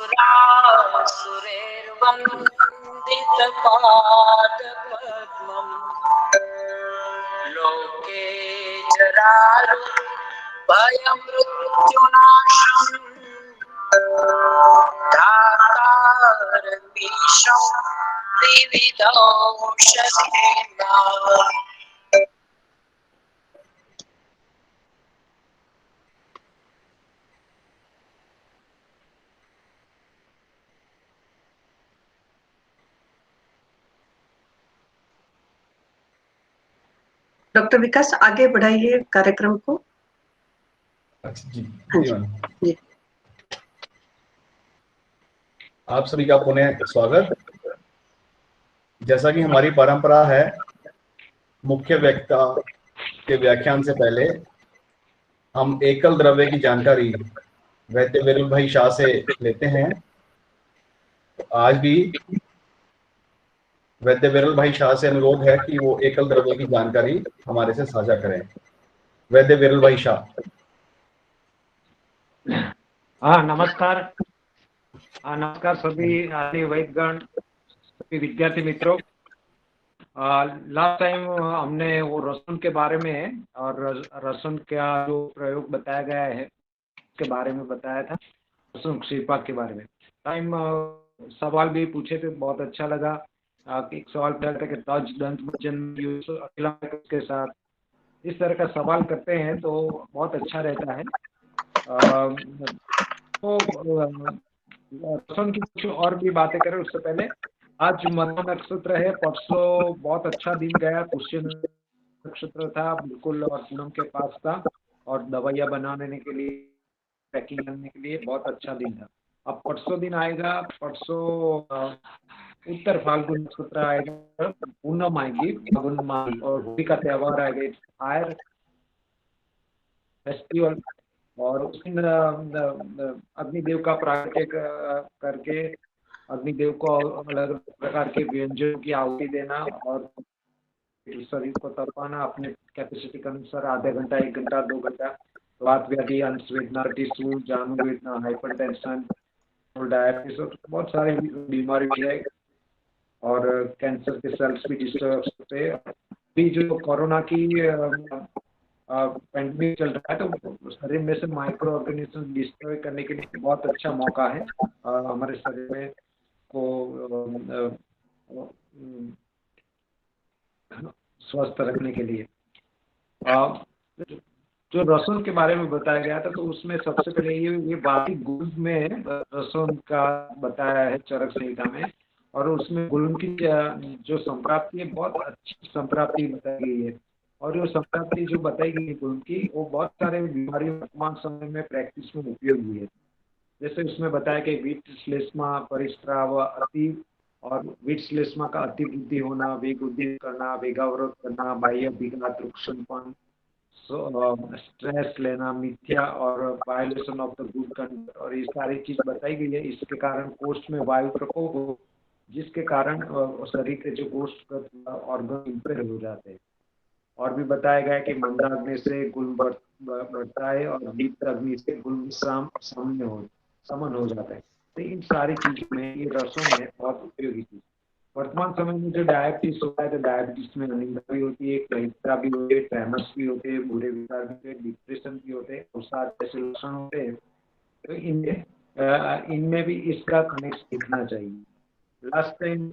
सुरासुरैर्वन्दितपादपद्मम् लोके जरालु भयमृत्युनाशम् धातारमीशं विविधौषधेना। डॉक्टर विकास आगे बढ़ाइए कार्यक्रम को। अच्छा जी, जी। आप सभी का पुनः स्वागत। जैसा कि हमारी परंपरा है, मुख्य वक्ता के व्याख्यान से पहले हम एकल द्रव्य की जानकारी वैद्य विरल भाई शाह से लेते हैं। आज भी वैद्य विरल भाई शाह से अनुरोध है कि वो एकल द्रव्य की जानकारी हमारे से साझा करें। वैद्य विरल भाई शाह। हाँ, नमस्कार। नमस्कार सभी आदि वैद्यगण, सभी विद्यार्थी मित्रों। लास्ट टाइम हमने वो रसुन के बारे में और रसुन का जो प्रयोग बताया गया है उसके बारे में बताया था, रसुन क्षीरपाक के बारे में। टाइम सवाल भी पूछे थे, बहुत अच्छा लगा। एक सवाल पूछा था कि तज दंत भोजन के साथ इस तरह का सवाल करते हैं तो बहुत अच्छा रहता है। तो रसुन की कुछ और भी बातें करें उससे पहले, आज मघा नक्षत्र है, परसों बहुत अच्छा दिन गया, पुष्य नक्षत्र था बिल्कुल और पूनम के पास था और दवाइयाँ बनाने के लिए, पैकिंग करने के लिए बहुत अच्छा दिन था। अब परसों दिन आएगा, परसों उत्तर फाल्गुन नक्षत्र आएगा, पूनम आएगी, फाल्गुन मास और होली का त्योहार आएगा, फायर फेस्टिवल। और उस दिन अग्निदेव का प्राकट्य करके अग्निदेव को अलग प्रकार के व्यंजनों की आहुति देना और शरीर को तपाना अपने कैपेसिटी के अनुसार, आधे घंटा, 1 घंटा, 2 घंटा। वात व्याधि, अंशवेदना, टिश्यू, जानुवेदना, हाइपरटेंशन, डायबिटीज, बहुत सारी बीमारी है और कैंसर के सेल्स भी डिस्टर्ब होते हैं। अभी जो कोरोना की पेंडेमिक चल रहा है तो शरीर में से माइक्रो ऑर्गेनिज्म डिस्ट्रॉय करने के लिए बहुत अच्छा मौका है हमारे शरीर में को स्वस्थ रखने के लिए। जो रसुन के बारे में बताया गया था तो उसमें सबसे पहले ये बाकी गुल्म में रसुन का बताया है चरक संहिता में, और उसमें गुल्म की जो संप्राप्ति है बहुत अच्छी संप्राप्ति बताई गई है। और जो संप्राप्ति जो बताई गई है गुल्म की, वो बहुत सारे बीमारी वर्तमान समय में प्रैक्टिस में उपयोगी है। जैसे उसमें बताया कि वीट श्लेष्मा परिस्राव अति और वीट श्लेष्मा का अति वृद्धि होना, वेग वृद्धि करना, वेगावरोध करना, बाह्य विघात, रुक्षणपन, स्ट्रेस लेना, मिथ्या और violation of the good conduct, और ये सारी चीज बताई गई है। इसके कारण कोष्ठ में वायु प्रकोप हो, जिसके कारण शरीर के जो कोष्ठ ऑर्गन इंपेयर हो जाते हैं। और भी बताया गया कि मंदाग्नि से गुल्म बढ़ता है और दीप्त अग्नि से गुल्म समन हो जाता है। तो इन सारी चीजों में ये रसुन है बहुत उपयोगी चीज। वर्तमान समय में जो डायबिटीज होता है तो डायबिटीज में अनिद्रा भी होती है, क्लैंसिया भी होती है, ट्रेमर्स भी होते हैं, बुरे विचार भी होते हैं, डिप्रेशन भी होते हैं, अवसाद जैसे लक्षण होते हैं। तो इनमें भी इसका कनेक्ट दिखना चाहिए। लास्ट टाइम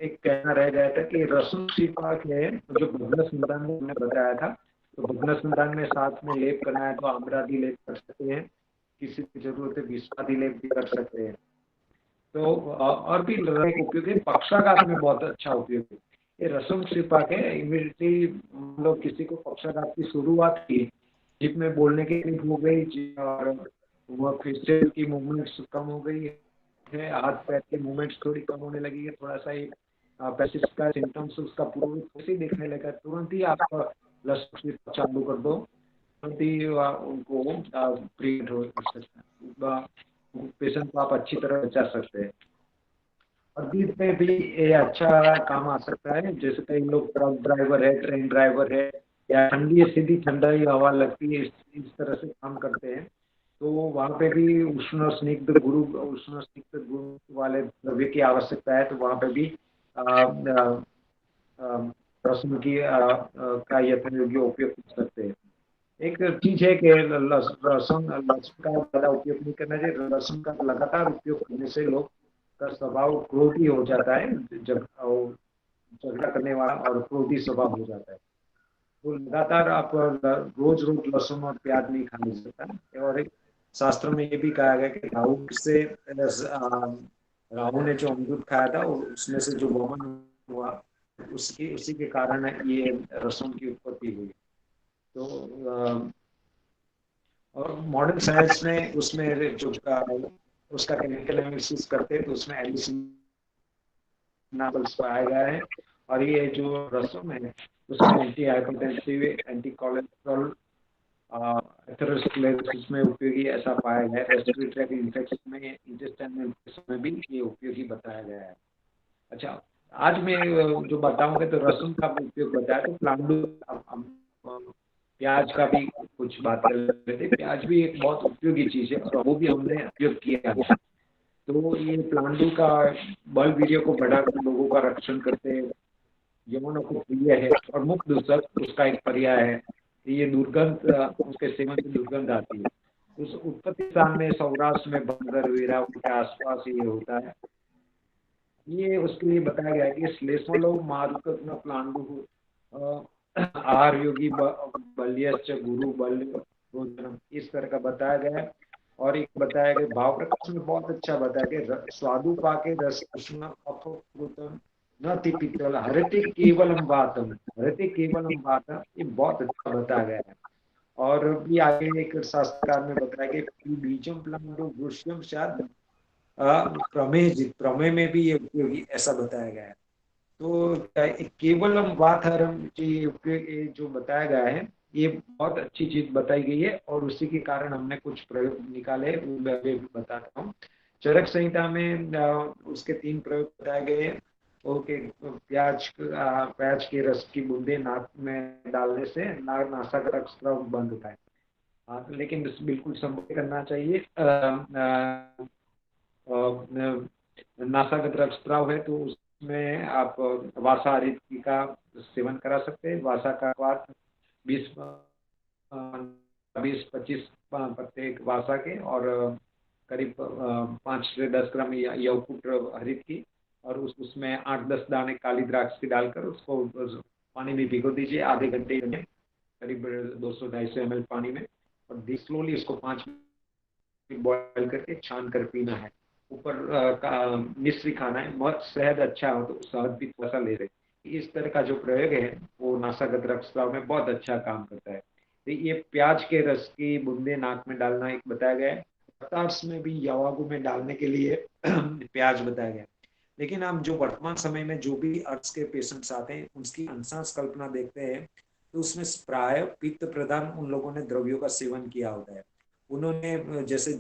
एक कहना रह गया था कि रसुन क्षीरपाक है जो भग्न संतान में हमने बताया था, तो भग्न संतान में साथ में लेप करना है तो आम्रादि लेप कर सकते हैं, किसी की जरूरत है विषादि लेप भी कर सकते हैं। तो और भी उपयोग है, पक्षाघात में बहुत अच्छा उपयोग है ये रसुन क्षीरपाक है। इमीडिएटली लोग किसी को पक्षाघात की शुरुआत की, जिप में बोलने की तकलीफ हो गई और वह फेशियल की मूवमेंट्स कम हो गई है, हाथ पैर के मूवमेंट्स थोड़ी कम होने लगी है, थोड़ा सा एक पैसिस का सिम्टम्स उसका पूर्व से दिखने लगा, तुरंत ही आप लसुन चालू कर दो, तुरंत ही उनको ट्रीट हो सकता है, पेशेंट को आप अच्छी तरह बचा सकते हैं। और बीच में भी ये अच्छा काम आ सकता है। जैसे कई लोग ट्रक ड्राइवर है, ट्रेन ड्राइवर है, या ठंडी सीधी ठंडी हवा लगती है, इस तरह से काम करते हैं, तो वहाँ पे भी उष्ण स्निग्ध गुण वाले द्रव्य की आवश्यकता है, तो वहाँ पे भी लहसुन की का यथायोग्य उपयोग कर सकते हैं। एक चीज है कि लहसुन का ज्यादा उपयोग नहीं करना चाहिए। लहसुन का लगातार उपयोग करने से लोग का स्वभाव क्रोधी हो जाता है, झगड़ा करने वाला और क्रोधी स्वभाव हो जाता है। तो लगातार आप रोज रोज लहसुन और प्याज नहीं खाने सकता। और एक शास्त्र में ये भी कहा गया कि राहु ने जो अमृत खाया था उसमें से जो वमन हुआ उसी के कारण ये रसों की उत्पत्ति हुई। तो और मॉडर्न साइंस में उसमें जो उसका केमिकल एनालिसिस करते हैं तो उसमें एलिसिनाबल्स पाया गया है। और ये जो रसम है उसमें anti hypertensive, anti cholesterol, atherosclerosis में उपयोगी ऐसा पाया गया है। रेस्पिरेटरी ट्रैक्ट इन्फेक्शन में, इंटेस्टाइनल इन्फेक्शन में भी ये उपयोगी बताया गया है। अच्छा, आज मैं जो बताऊंगा तो रसुन का उपयोग बताया, तो प्लांडू प्याज का भी कुछ बात कर रहे थे। प्याज भी एक बहुत उपयोगी चीज है और वो भी हमने उपयोग किया है। तो ये प्लांडू का बल वीर्य को बढ़ाकर लोगों का रक्षण करते हैं, यौन को प्रिय है और मुक्त दूषक उसका एक पर्याय है। ये दुर्गंध, उसके सेवन से दुर्गंध आती है। उस उत्पत्ति स्थान में सौराष्ट्र में बंदर वीरा के आसपास ये होता है। ये उसके लिए बताया गया है कि श्लेष्मलो मारुकत्न प्लांडु आहार योगी बल्यश्च गुरु बल्य भोजनम, इस तरह का बताया गया है। और एक बताया गया भाव प्रकाश में बहुत अच्छा बताया गया, स्वादु पाके रस कृष्ण अपकृतम न पित्तल हरते केवलम वातम, हरते केवलम वातम, ये बहुत अच्छा बताया गया है। और भी आगे एक शास्त्रकार में बताया गया बीजम प्लांडो वृष्यम शायद प्रमेय में भी ये उपयोगी ऐसा बताया गया है। तो केवलम वातहरम ये जो बताया गया है ये बहुत अच्छी चीज बताई गई है और उसी के कारण हमने कुछ प्रयोग निकाले, मैं बताता हूँ। चरक संहिता में उसके 3 प्रयोग बताए गए हैं। ओके, प्याज के रस की बूंदे नाक में डालने से नासाग्रक स्राव बंद होता है। हाँ, लेकिन बिल्कुल संभव करना चाहिए। नासागत रक्तस्राव है तो उसमें आप वासा हरित का सेवन करा सकते हैं। वासा का स्वाद 20-25 प्रत्येक वासा के और करीब 5 से 10 ग्राम यौकुट हरित की, और उसमें 8-10 दाने काली द्राक्ष की डालकर उसको पानी में भिगो दीजिए आधे घंटे में, करीब 200-250 ml पानी में, और स्लोली इसको 5 मिनट बॉयल करके छान कर पीना है। ऊपर मिश्री खाना है। बहुत सेहत अच्छा हो तो शहद भी थोड़ा सा ले रहे। इस तरह का जो प्रयोग है वो नासागत रक्तस्राव में बहुत अच्छा काम करता है। तो ये प्याज के रस की बूंदे नाक में डालना एक बताया गया है। अर्स में भी यवागु में डालने के लिए प्याज बताया गया। लेकिन हम जो वर्तमान समय में जो भी अर्स के पेशेंट्स आते हैं उसकी अंशांश कल्पना देखते हैं तो उसमें प्राय पित्त प्रधान उन लोगों ने द्रव्यों का सेवन किया होता है। उन्होंने जैसे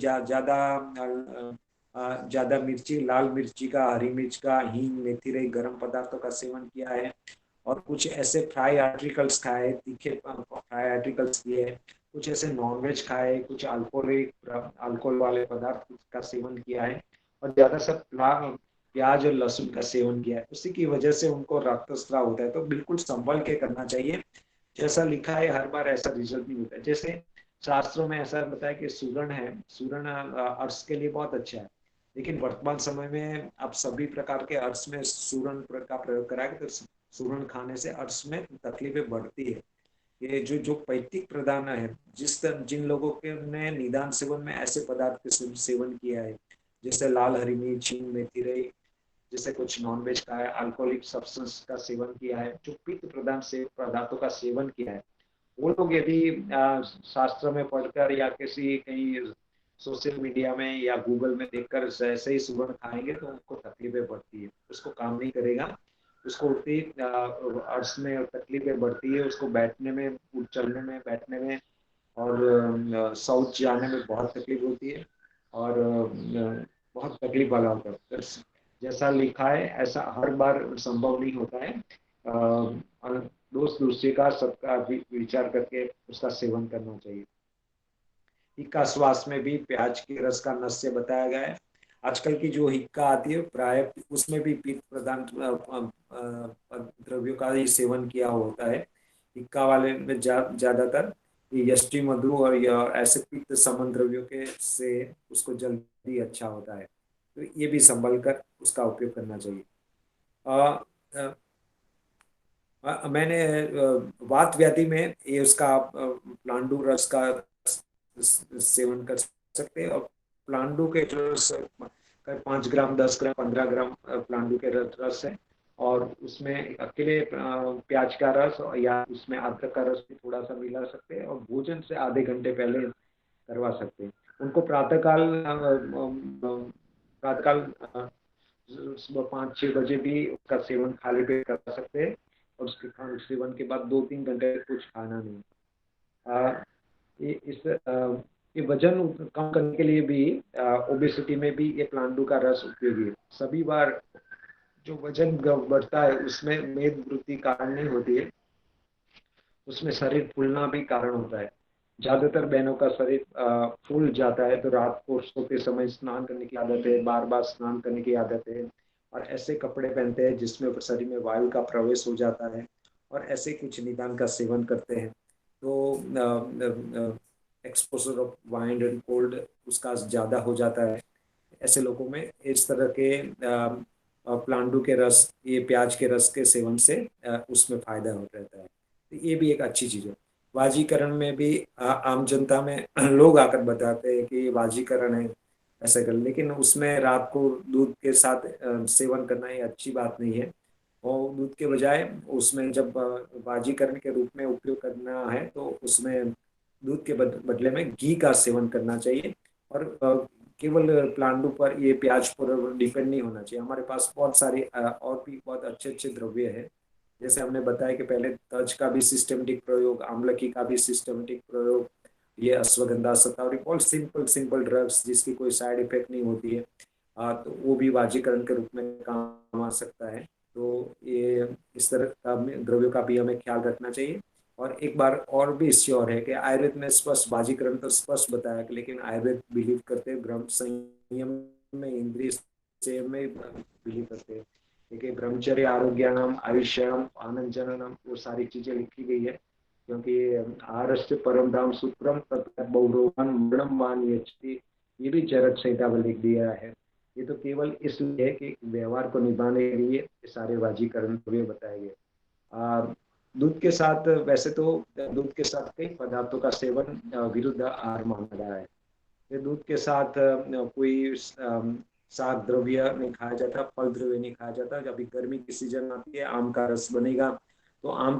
ज्यादा मिर्ची, लाल मिर्ची का, हरी मिर्च का, हींग, मेथी रही गर्म पदार्थों का सेवन किया है, और कुछ ऐसे फ्राई आर्टिकल्स खाए, तीखे फ्राई आर्टिकल्स किए, कुछ ऐसे नॉनवेज खाए, कुछ अल्कोहल वाले पदार्थ का सेवन किया है, और ज्यादा सब प्याज और लहसुन का सेवन किया है। उसी की वजह से उनको रक्तस्राव होता है। तो बिल्कुल संभल के करना चाहिए। जैसा लिखा है हर बार ऐसा रिजल्ट नहीं होता है। जैसे शास्त्रों में ऐसा बताया कि सूरण है, सूरण अर्श के लिए बहुत अच्छा है, लेकिन वर्तमान समय में अब सभी प्रकार के अर्श में सूरण का प्रयोग कराएंगे तो सूरण खाने से अर्श में तकलीफें बढ़ती है। ये जो पैतृक प्रधान है, जिन लोगों के ने निदान सेवन में ऐसे पदार्थ के सेवन किया है, जैसे लाल हरी मिर्च, मेथी रही, जैसे कुछ नॉनवेज का है, अल्कोहलिक सब्सटेंस का सेवन किया है, जो पित्त प्रधान से पदार्थों का सेवन किया है, वो लोग यदि शास्त्र में पढ़कर या किसी कहीं सोशल मीडिया में या गूगल में देखकर ऐसे ही सुगंध खाएंगे तो उनको तकलीफें बढ़ती है, उसको काम नहीं करेगा, उसको उठती अर्श में तकलीफें बढ़ती है, उसको बैठने में, चलने में, बैठने में और शौच जाने में बहुत तकलीफ होती है और बहुत तकलीफ वाला होता है। जैसा लिखा है ऐसा हर बार संभव नहीं होता है। दोस्त दूसरे का सबका विचार करके उसका सेवन करना चाहिए। हिक्का श्वास में भी प्याज के रस का नस्य बताया गया है। आजकल की जो हिक्का आती है प्राय उसमें भी पित्त प्रदान द्रव्यों का ही सेवन किया होता है। हिक्का वाले में ज्यादातर ये यष्टि मधु और या ऐसे पित्त समन द्रव्यों के से उसको जल्दी अच्छा होता है, तो ये भी संभल कर उसका उपयोग करना चाहिए। अ, मैंने वात व्याधि में ये उसका प्लांडु रस का सेवन कर सकते हैं। और प्लांडु के जो 5 ग्राम 10 ग्राम 15 ग्राम प्लांडु के रस है, और उसमें अकेले प्याज का रस या उसमें अदरक का रस भी थोड़ा सा मिला सकते हैं, और भोजन से आधे घंटे पहले करवा सकते हैं। उनको प्रातःकाल सुबह 5-6 बजे भी उसका सेवन खाली पेट कर सकते हैं, और उसके सेवन के बाद 2-3 घंटे कुछ खाना नहीं। ये वजन कम करने के लिए भी ओबेसिटी में भी ये प्लांडु का रस उपयोगी है। सभी बार जो वजन बढ़ता है उसमें मेद वृद्धि कारण नहीं होती है, उसमें शरीर फूलना भी कारण होता है। ज्यादातर बहनों का शरीर फूल जाता है तो रात को सोते समय स्नान करने की आदत है, बार बार स्नान करने की आदत है, और ऐसे कपड़े पहनते हैं जिसमें शरीर में वायु का प्रवेश हो जाता है, और ऐसे कुछ निदान का सेवन करते हैं, तो exposure of wind and cold उसका ज़्यादा हो जाता है। ऐसे लोगों में इस तरह के प्लांडू के रस, ये प्याज के रस के सेवन से उसमें फायदा हो रहता है। तो ये भी एक अच्छी चीज़ है। वाजीकरण में भी आम जनता में लोग आकर बताते हैं कि ये वाजीकरण है ऐसा कर, लेकिन उसमें रात को दूध के साथ सेवन करना ये अच्छी बात नहीं है। और दूध के बजाय उसमें जब वाजीकरण के रूप में उपयोग करना है तो उसमें दूध के बदले में घी का सेवन करना चाहिए, और केवल प्लांडू पर ये प्याज पर डिपेंड नहीं होना चाहिए। हमारे पास बहुत सारी और भी बहुत अच्छे अच्छे द्रव्य है, जैसे हमने बताया कि पहले तज का भी सिस्टमेटिक प्रयोग, आमलकी का भी सिस्टमेटिक प्रयोग, ये अश्वगंधा शतावरी, बहुत सिंपल सिंपल ड्रग्स जिसकी कोई साइड इफेक्ट नहीं होती है, तो वो भी वाजीकरण के रूप में काम आ सकता है। तो ये इस तरह का द्रव्यों का भी हमें ख्याल रखना चाहिए। और एक बार और भी श्योर है कि आयुर्वेद में स्पष्ट वाजीकरण तो स्पष्ट बताया, लेकिन आयुर्वेद बिलीव करते हैं ब्रह्म संयम में, इंद्रिय संयम में बिलीव करते हैं। देखिए ब्रह्मचर्य आरोग्यानाम आयुष्याम आनंदजननम वो सारी चीजें लिखी गई है, क्योंकि आहारस्य परम धाम सूत्रम बहुरोगन मरणम मान ये भी चरक संहिता में लिख दिया है। ये तो केवल इसलिए कि व्यवहार को निभाने के लिए ये सारे वाजीकरण बताए गए। दूध के साथ, वैसे तो दूध के साथ कई पदार्थों का सेवन विरुद्ध आहार माना गया है। ये दूध के साथ कोई शाक द्रव्य नहीं खाया जाता, फल द्रव्य नहीं खाया जाता। जब गर्मी की सीजन आती है, आम का रस बनेगा तो आम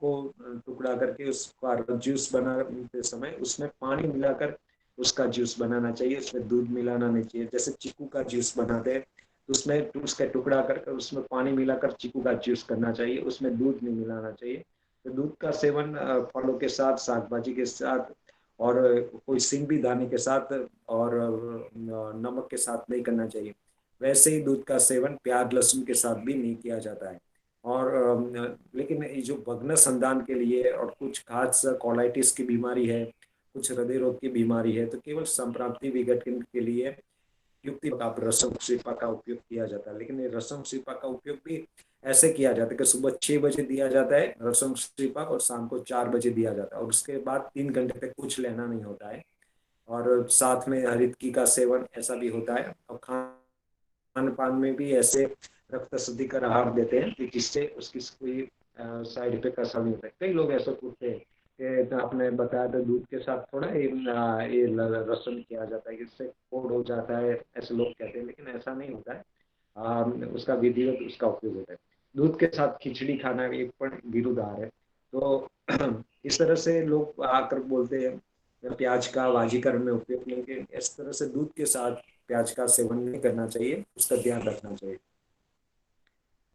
को टुकड़ा करके उसका जूस बनाते समय उसमें पानी मिलाकर उसका जूस बनाना चाहिए, उसमें दूध मिलाना नहीं चाहिए। जैसे चीकू का जूस बनाते हैं तो उसमें उसका टुकड़ा कर उसमें पानी मिलाकर चीकू का जूस करना चाहिए, उसमें दूध नहीं मिलाना चाहिए। तो दूध का सेवन फलों के साथ, शाक भाजी के साथ, और कोई सिंग भी दाने के साथ और नमक के साथ नहीं करना चाहिए। वैसे ही दूध का सेवन प्याज लहसुन के साथ भी नहीं किया जाता है। और लेकिन ये जो भग्न संधान के लिए और कुछ खास कोलाइटिस की बीमारी है, कुछ हृदय रोग की बीमारी है, तो केवल संप्राप्ति विघटन के लिए युक्ति रसम शिल्पा का उपयोग किया जाता है। लेकिन ये रसम शिल्पा का उपयोग भी ऐसे किया जाता है कि सुबह 6 बजे दिया जाता है रसम शिल्पा, और शाम को 4 बजे दिया जाता है, और उसके बाद 3 घंटे तक कुछ लेना नहीं होता है। और साथ में हरितकी का सेवन ऐसा भी होता है। और खान पान में भी ऐसे रक्त शुद्धिकर आहार देते हैं कि जिससे उसकी कोई साइड इफेक्ट असर नहीं होता है। कई लोग ऐसा पूछते हैं कि आपने बताया था दूध के साथ थोड़ा ये रसम किया जाता है, इससे कोड हो जाता है, ऐसे लोग कहते हैं, लेकिन ऐसा नहीं होता है। उसका विधिवत उसका उपयोग होता है। दूध के साथ खिचड़ी खाना एक पर विरुद्ध आहार है। तो इस तरह से लोग आकर बोलते हैं प्याज का वाजीकरण में उपयोग नहीं किया, इस तरह से दूध के साथ प्याज का सेवन नहीं करना चाहिए, उसका ध्यान रखना चाहिए।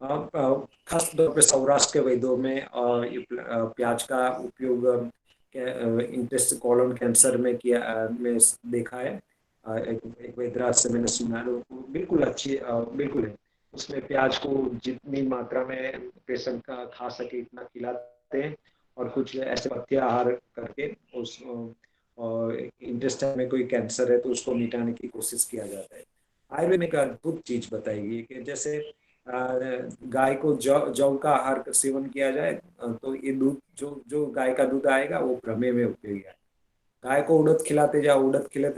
खास तौर पे सौराष्ट्र के वैद्यों में प्याज का उपयोग इंटेस्ट कॉलन कैंसर में किया में देखा है। एक वैद्यराज से मैंने सुना है, बिल्कुल अच्छी बिल्कुल है। उसमें प्याज को जितनी मात्रा में पेशेंट का खा सके इतना खिलाते हैं, और कुछ ऐसे पथ्य आहार करके और इंटेस्टाइन में कोई कैंसर है तो उसको मिटाने की कोशिश किया जाता है। आयुर्वेद में एक अद्भुत चीज बताई गई है कि जैसे गाय को जौ का आहार का सेवन किया जाए तो ये दूध जो जो गाय का दूध आएगा वो प्रमेय में उपयोगी है। गाय को उड़द खिलाते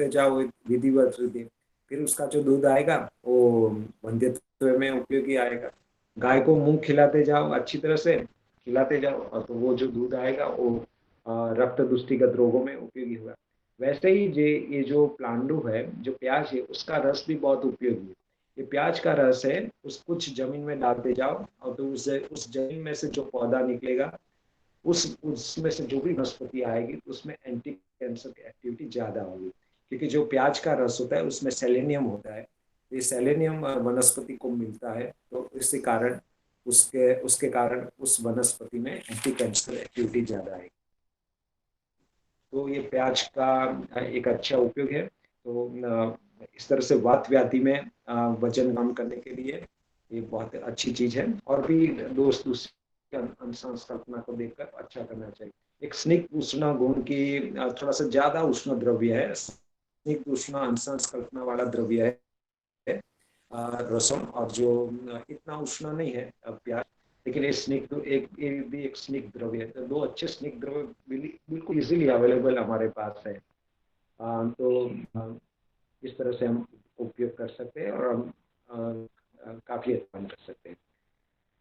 जाओ एक विधिवत रीति, फिर उसका जो दूध आएगा वो वंध्यत्व में उपयोगी आएगा। गाय को मूंग खिलाते जाओ अच्छी तरह से खिलाते जाओ और तो वो जो दूध आएगा वो रक्त दुष्टिगत रोगों में उपयोगी होगा। वैसे ही ये जो प्लांडु है, जो प्याज है, उसका रस भी बहुत उपयोगी है। ये प्याज का रस है, उस कुछ जमीन में डालते जाओ और तो उस जमीन में से जो पौधा निकलेगा उस उसमें से जो भी वनस्पति आएगी उसमें एंटी कैंसर की एक्टिविटी ज्यादा होगी, क्योंकि जो प्याज का रस होता है उसमें सेलेनियम होता है। ये सेलेनियम वनस्पति को मिलता है तो इसी कारण उसके उसके कारण उस वनस्पति में एंटी कैंसर एक्टिविटी ज्यादा है। तो ये प्याज का एक अच्छा उपयोग है। तो इस तरह से वात व्याधि में वजन कम करने के लिए ये बहुत अच्छी चीज है। और भी दोस्त दूसरी संकल्पना को देखकर अच्छा करना चाहिए। एक स्निग्ध उष्ण गुण की थोड़ा सा ज्यादा उष्ण द्रव्य है, स्निग्ध उष्ण अंशंस वाला द्रव्य है रसम, और जो इतना उष्ण नहीं है प्याज, लेकिन ये स्निग्ध ये भी एक स्निग्ध द्रव्य है। तो दो अच्छे स्निग्ध द्रव्य बिल्कुल इजीली अवेलेबल हमारे पास है। तो इस तरह से हम उपयोग कर सकते हैं और हम काफी अच्छा कर सकते हैं।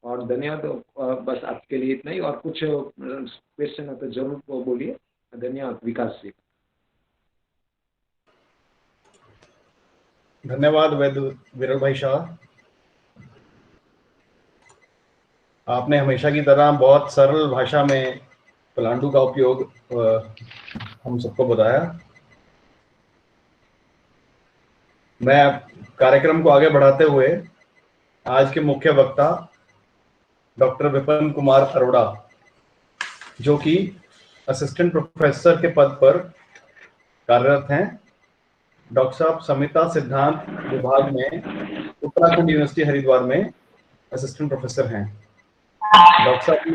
और धन्यवाद। बस आपके लिए इतना ही, और कुछ क्वेश्चन है तो जरूर बोलिए। धन्यवाद विकास जी। धन्यवाद वैद्य विरल भाई शाह। आपने हमेशा की तरह बहुत सरल भाषा में पलांडु का उपयोग हम सबको बताया। मैं कार्यक्रम को आगे बढ़ाते हुए आज के मुख्य वक्ता डॉक्टर विपिन कुमार अरोड़ा, जो कि असिस्टेंट प्रोफेसर के पद पर कार्यरत हैं, डॉक्टर साहब संहिता सिद्धांत विभाग में उत्तराखंड यूनिवर्सिटी हरिद्वार में असिस्टेंट प्रोफेसर हैं। डॉक्टर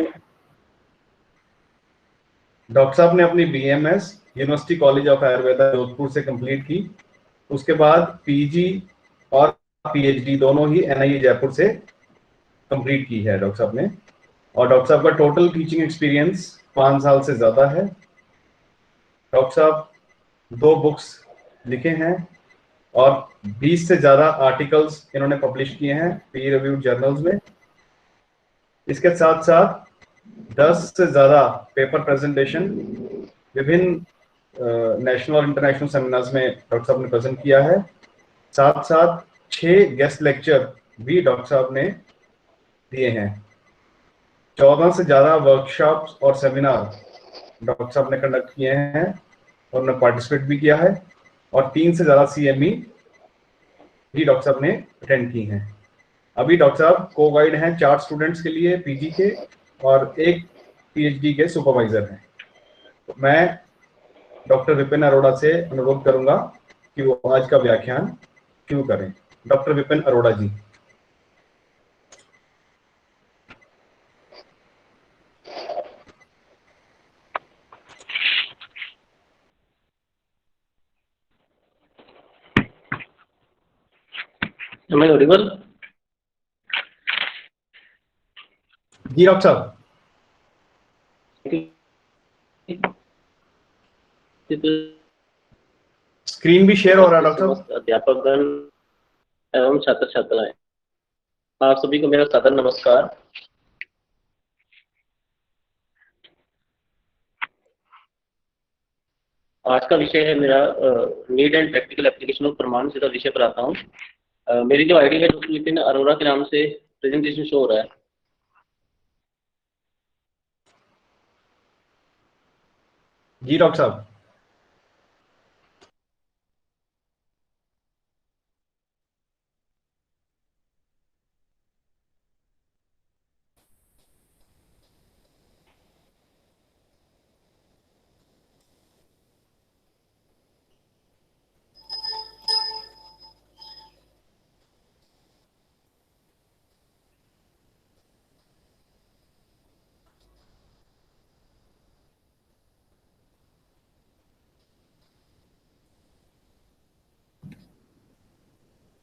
साहब ने अपनी BMS university college of Ayurveda Jodhpur से कंप्लीट की। उसके बाद पीजी और पीएचडी दोनों ही एनआईए जयपुर से कंप्लीट की है डॉक्टर साहब ने। और डॉक्टर साहब का टोटल टीचिंग एक्सपीरियंस 5 साल से ज्यादा है। डॉक्टर साहब 2 बुक्स लिखे हैं और 20 से ज्यादा आर्टिकल्स इन्होंने पब्लिश किए हैं पीयर रिव्यूड जर्नल्स में। इसके साथ साथ 10 से ज्यादा पेपर प्रेजेंटेशन विभिन्न नेशनल और इंटरनेशनल सेमिनार्स में डॉक्टर साहब ने प्रेजेंट किया है। साथ साथ 6 गेस्ट लेक्चर भी डॉक्टर साहब ने दिए हैं। 14 से ज्यादा वर्कशॉप्स और सेमिनार डॉक्टर साहब ने कंडक्ट किए हैं और उन्होंने पार्टिसिपेट भी किया है। और 3 से ज्यादा सीएमई भी डॉक्टर साहब ने अटेंड की हैं। अभी डॉक्टर साहब को गाइड हैं 4 स्टूडेंट्स के लिए पीजी के, और 1 पीएचडी के सुपरवाइजर हैं। तो मैं डॉक्टर विपिन अरोड़ा से अनुरोध करूंगा कि वो आज का व्याख्यान शुरू करें। Doctor Vipin Arora ji. Am I audible? जी डॉक्टर साहब। स्क्रीन भी शेयर हो रहा है डॉक्टर साहब। अध्यापकगण एवं छात्र छात्राएं, आप सभी को मेरा सादर नमस्कार। आज का विषय है मेरा need and practical application of प्रमाण सिद्ध विषय पर आता हूँ। मेरी जो आईडी है डॉक्टर विपिन अरोड़ा के नाम से प्रेजेंटेशन शो हो रहा है। जी डॉक्टर साहब।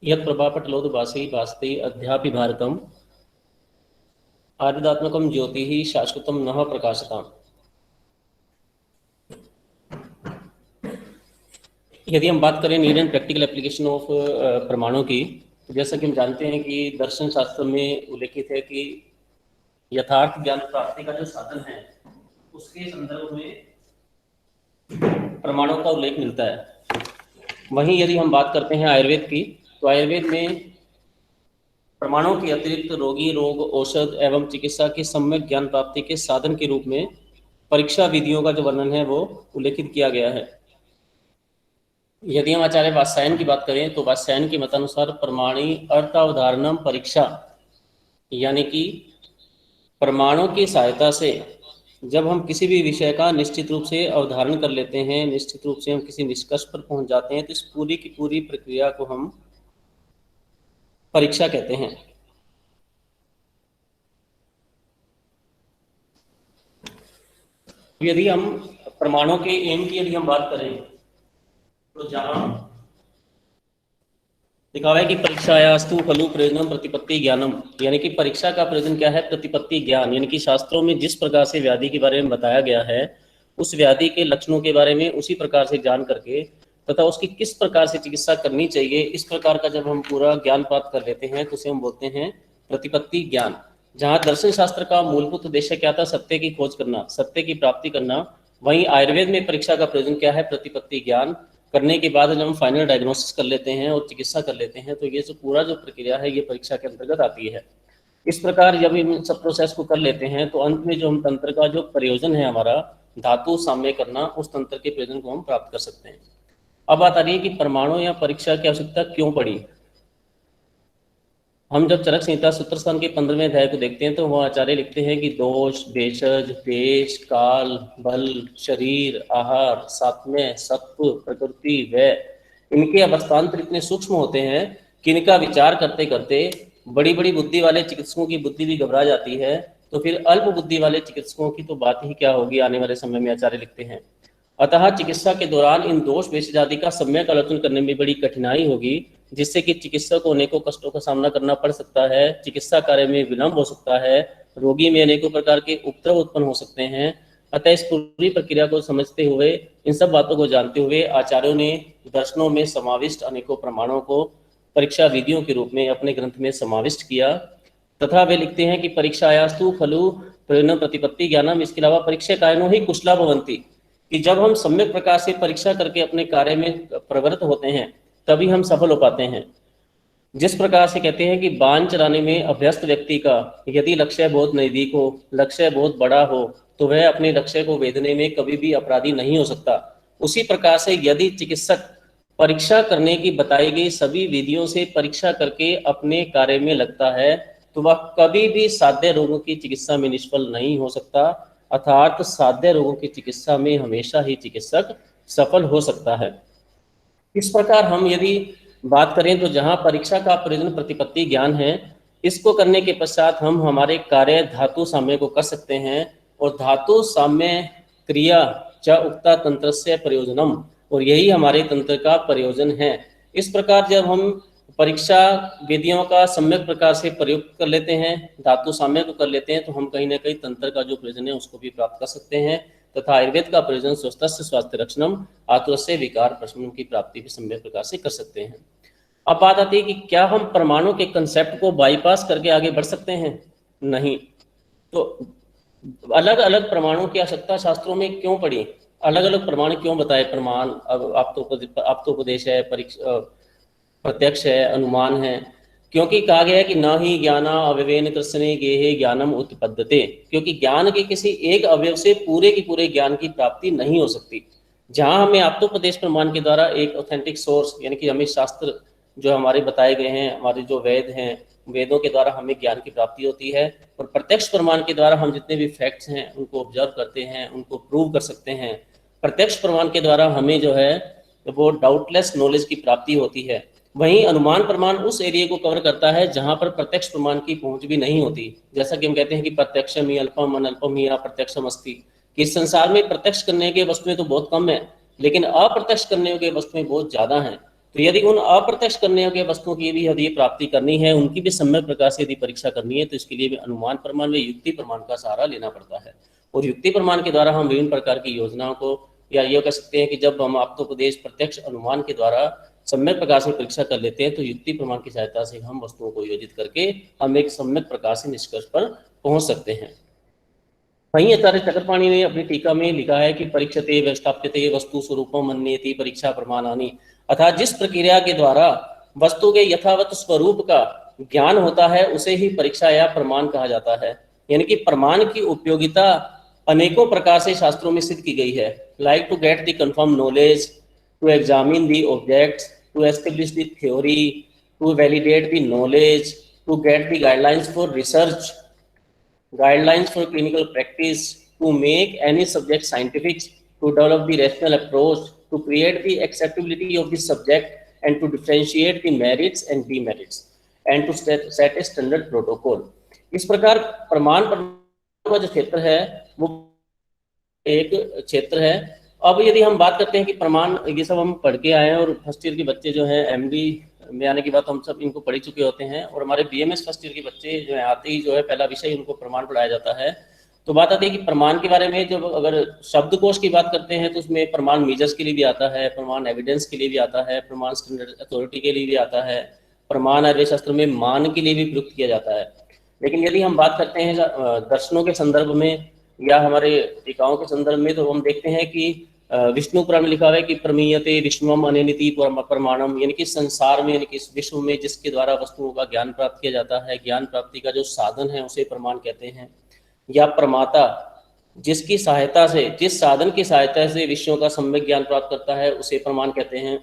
यत् प्रभापटलोदभासि भासते अध्यापि भारतम आर्यदात्मकम ज्योतिः शाश्वतम नः प्रकाशताम्। यदि हम बात करें need and practical application of प्रमाणों की, तो जैसा कि हम जानते हैं कि दर्शन शास्त्र में उल्लेखित है कि यथार्थ ज्ञान प्राप्ति का जो साधन है उसके संदर्भ में प्रमाणों का उल्लेख मिलता है। वहीं यदि हम बात करते हैं आयुर्वेद की, तो आयुर्वेद में प्रमाणों के अतिरिक्त रोगी रोग औषध एवं चिकित्सा की सम्यक ज्ञान प्राप्ति के साधन के रूप में परीक्षा विधियों का जो वर्णन है वो उल्लेखित किया गया है। यदि हम आचार्य वात्स्यायन की बात करें तो वात्स्यायन के मतानुसार प्रमाणी अर्थावधारणम परीक्षा, यानी कि प्रमाणों की सहायता से जब हम किसी भी विषय का निश्चित रूप से अवधारण कर लेते हैं, निश्चित रूप से हम किसी निष्कर्ष पर पहुंच जाते हैं, तो इस पूरी की पूरी प्रक्रिया को हम परीक्षा कहते हैं। यदि हम प्रमाणों के एम की यदि हम बात करें तो जहां लिखा हुआ है कि परीक्षायास्तु खलु प्रयोजनम प्रतिपत्ति ज्ञानम, यानी कि परीक्षा का प्रयोजन क्या है? प्रतिपत्ति ज्ञान, यानी कि शास्त्रों में जिस प्रकार से व्याधि के बारे में बताया गया है उस व्याधि के लक्षणों के बारे में उसी प्रकार से जान करके तथा उसकी किस प्रकार से चिकित्सा करनी चाहिए, इस प्रकार का जब हम पूरा ज्ञान प्राप्त कर लेते हैं तो उसे हम बोलते हैं प्रतिपत्ति ज्ञान। जहाँ दर्शन शास्त्र का मूलभूत उद्देश्य क्या था? सत्य की खोज करना, सत्य की प्राप्ति करना। वहीं आयुर्वेद में परीक्षा का प्रयोजन क्या है? प्रतिपत्ति ज्ञान। करने के बाद जब हम फाइनल डायग्नोसिस कर लेते हैं और चिकित्सा कर लेते हैं तो ये जो पूरा जो प्रक्रिया है ये परीक्षा के अंतर्गत आती है। इस प्रकार जब हम सब प्रोसेस को कर लेते हैं तो अंत में जो हम तंत्र का जो प्रयोजन है हमारा धातु साम्य करना, उस तंत्र के प्रयोजन को हम प्राप्त कर सकते हैं। अब बात आ रही है कि परमाणु या परीक्षा की आवश्यकता क्यों पड़ी। हम जब चरक संहिता सूत्र स्थान के 15वें अध्याय को देखते हैं तो वह आचार्य लिखते हैं कि दोष, भेषज, देश, काल, बल, शरीर, आहार, सात्म्य, सत्व, प्रकृति, व्यय, इनके अवस्थान्तर इतने सूक्ष्म होते हैं कि इनका विचार करते करते बड़ी बड़ी बुद्धि वाले चिकित्सकों की बुद्धि भी घबरा जाती है, तो फिर अल्प बुद्धि वाले चिकित्सकों की तो बात ही क्या होगी आने वाले समय में, आचार्य लिखते हैं। अतः चिकित्सा के दौरान इन दोष भेषज आदि का सम्यक आलोचन करने में बड़ी कठिनाई होगी, जिससे कि चिकित्सक को अनेकों कष्टों का सामना करना पड़ सकता है, चिकित्सा कार्य में विलंब हो सकता है, रोगी में अनेकों प्रकार के उपद्रव उत्पन्न हो सकते हैं। अतः इस पूरी प्रक्रिया को समझते हुए, इन सब बातों को जानते हुए आचार्यों ने दर्शनों में समाविष्ट अनेकों प्रमाणों को परीक्षा विधियों के रूप में अपने ग्रंथ में समाविष्ट किया। तथा वे लिखते हैं कि परीक्षायास्तु खलु प्रयोजनम प्रतिपत्ति ज्ञानम, इसके अलावा परीक्षा कायनो ही कुशला भवन्ति, कि जब हम सम्यक प्रकार से परीक्षा करके अपने कार्य में प्रवृत्त होते हैं तभी हम सफल हो पाते हैं। जिस प्रकार से कहते हैं कि बाण चलाने में अभ्यस्त व्यक्ति का यदि लक्ष्य बहुत नजदीक हो, लक्ष्य बहुत बड़ा हो, तो वह अपने लक्ष्य को वेधने में कभी भी अपराधी नहीं हो सकता। उसी प्रकार से यदि चिकित्सक परीक्षा करने की बताई गई सभी विधियों से परीक्षा करके अपने कार्य में लगता है तो वह कभी भी साध्य रोगों की चिकित्सा में निष्फल नहीं हो सकता, अर्थात साध्य रोगों की चिकित्सा में हमेशा ही चिकित्सक सफल हो सकता है। इस प्रकार हम यदि बात करें तो जहां परीक्षा का प्रयोजन प्रतिपत्ति ज्ञान है, इसको करने के पश्चात हम हमारे कार्य धातु साम्य को कर सकते हैं, और धातु साम्य क्रिया च उक्ता तंत्र से प्रयोजनम, और यही हमारे तंत्र का प्रयोजन है। इस प्रकार जब हम परीक्षा विधियों का सम्यक प्रकार से प्रयोग कर लेते हैं, धातु साम्य को कर लेते हैं, तो हम कहीं ना कहीं तंत्र का जो प्रयोजन है उसको भी प्राप्त कर सकते हैं। तथा आयुर्वेद का प्रयोजन स्वस्थस्य स्वास्थ्य रक्षणम, आतुरस्य विकार प्रशमन की प्राप्ति भी सम्यक प्रकार से कर सकते हैं। अब बात आती है कि क्या हम परमाणु के कंसेप्ट को बाईपास करके आगे बढ़ सकते हैं? नहीं। तो अलग अलग परमाणु की आवश्यकता शास्त्रों में क्यों पड़ी, अलग अलग प्रमाण क्यों बताए? प्रमाण अब आप तो उपदेश है, प्रत्यक्ष है, अनुमान है, क्योंकि कहा गया है कि न ही ज्ञाना अवयवेन कृष्णे गेहे ज्ञानम उत्पद्यते, क्योंकि ज्ञान के किसी एक अवयव से पूरे की पूरे ज्ञान की प्राप्ति नहीं हो सकती। जहां हमें आप्तोपदेश प्रमाण के द्वारा एक ऑथेंटिक सोर्स, यानी कि हमें शास्त्र जो हमारे बताए गए हैं, हमारे जो वेद हैं, वेदों के द्वारा हमें ज्ञान की प्राप्ति होती है, और प्रत्यक्ष प्रमाण के द्वारा हम जितने भी फैक्ट्स हैं उनको ऑब्जर्व करते हैं, उनको प्रूव कर सकते हैं। प्रत्यक्ष प्रमाण के द्वारा हमें जो है वो डाउटलेस नॉलेज की प्राप्ति होती है। वहीं अनुमान प्रमाण उस एरिया को कवर करता है जहां पर प्रत्यक्ष प्रमाण की पहुंच भी नहीं होती। जैसा कि हम कहते हैं कि प्रत्यक्षम ही अल्पम अनल्पम ही अप्रत्यक्षम अस्ति, कि इस संसार में प्रत्यक्ष करने के वस्तुएं तो बहुत कम है, लेकिन अप्रत्यक्ष करने के वस्तुएं बहुत ज्यादा हैं। तो यदि उन अप्रत्यक्ष करने योग्य वस्तुओं की भी यदि प्राप्ति करनी है, उनकी भी सम्यक प्रकार से यदि परीक्षा करनी है, तो इसके लिए भी अनुमान प्रमाण व युक्ति प्रमाण का सहारा लेना पड़ता है। और युक्ति प्रमाण के द्वारा हम विभिन्न प्रकार की योजनाओं को, या ये कह सकते हैं कि जब हम आप्तोपदेश प्रत्यक्ष अनुमान के द्वारा सम्यक प्रकार से परीक्षा कर लेते हैं, तो युक्ति प्रमाण की सहायता से हम वस्तुओं को योजित करके हम एक सम्यक प्रकार से निष्कर्ष पर पहुंच सकते हैं। वहीं आचार्य चक्रपाणि ने अपनी टीका में लिखा है कि परीक्षते व्यवस्थाप्यते वस्तु स्वरूपम मन्येति परीक्षा प्रमाणानि, अर्थात जिस प्रक्रिया के द्वारा वस्तु के यथावत स्वरूप का ज्ञान होता है उसे ही परीक्षा या प्रमाण कहा जाता है। यानी कि प्रमाण की उपयोगिता अनेकों प्रकार से शास्त्रों में सिद्ध की गई है। Like to get the confirm knowledge, to examine the objects, to establish the theory, to validate the knowledge, to get the guidelines for research, guidelines for clinical practice, to make any subject scientific, to develop the rational approach, to create the acceptability of the subject, and to differentiate the merits and demerits, and to set a standard protocol. इस प्रकार प्रमाण का जो क्षेत्र है वो एक क्षेत्र है। अब यदि हम बात करते हैं कि प्रमाण, ये सब हम पढ़ के आए हैं और फर्स्ट ईयर के बच्चे जो हैं एमडी में आने के बाद हम सब इनको पढ़ चुके होते हैं, और हमारे बीएमएस फर्स्ट ईयर के बच्चे जो है आते ही जो है पहला विषय उनको प्रमाण पढ़ाया जाता है। तो बात आती है कि प्रमाण के बारे में जब अगर शब्दकोश की बात करते हैं तो उसमें प्रमाण मीजर्स के लिए भी आता है, प्रमाण एविडेंस के लिए भी आता है, प्रमाण स्टैंडर्ड अथॉरिटी के लिए भी आता है, प्रमाण आयुर्वेद शास्त्र में मान के लिए भी प्रयुक्त किया जाता है। लेकिन यदि हम बात करते हैं दर्शनों के संदर्भ में या हमारे टीकाओं के संदर्भ में, तो हम देखते हैं कि विष्णु पुराण में लिखा हुआ है कि प्रमीयते विष्णुम अनिति प्रमाणम, यानी कि संसार में, यानी कि इस विश्व में जिसके द्वारा वस्तुओं का ज्ञान प्राप्त किया जाता है, ज्ञान प्राप्ति का जो साधन है उसे प्रमाण कहते हैं। या प्रमाता, जिसकी सहायता से, जिस साधन की सहायता से विषयों का सम्यक ज्ञान प्राप्त करता है उसे प्रमाण कहते हैं।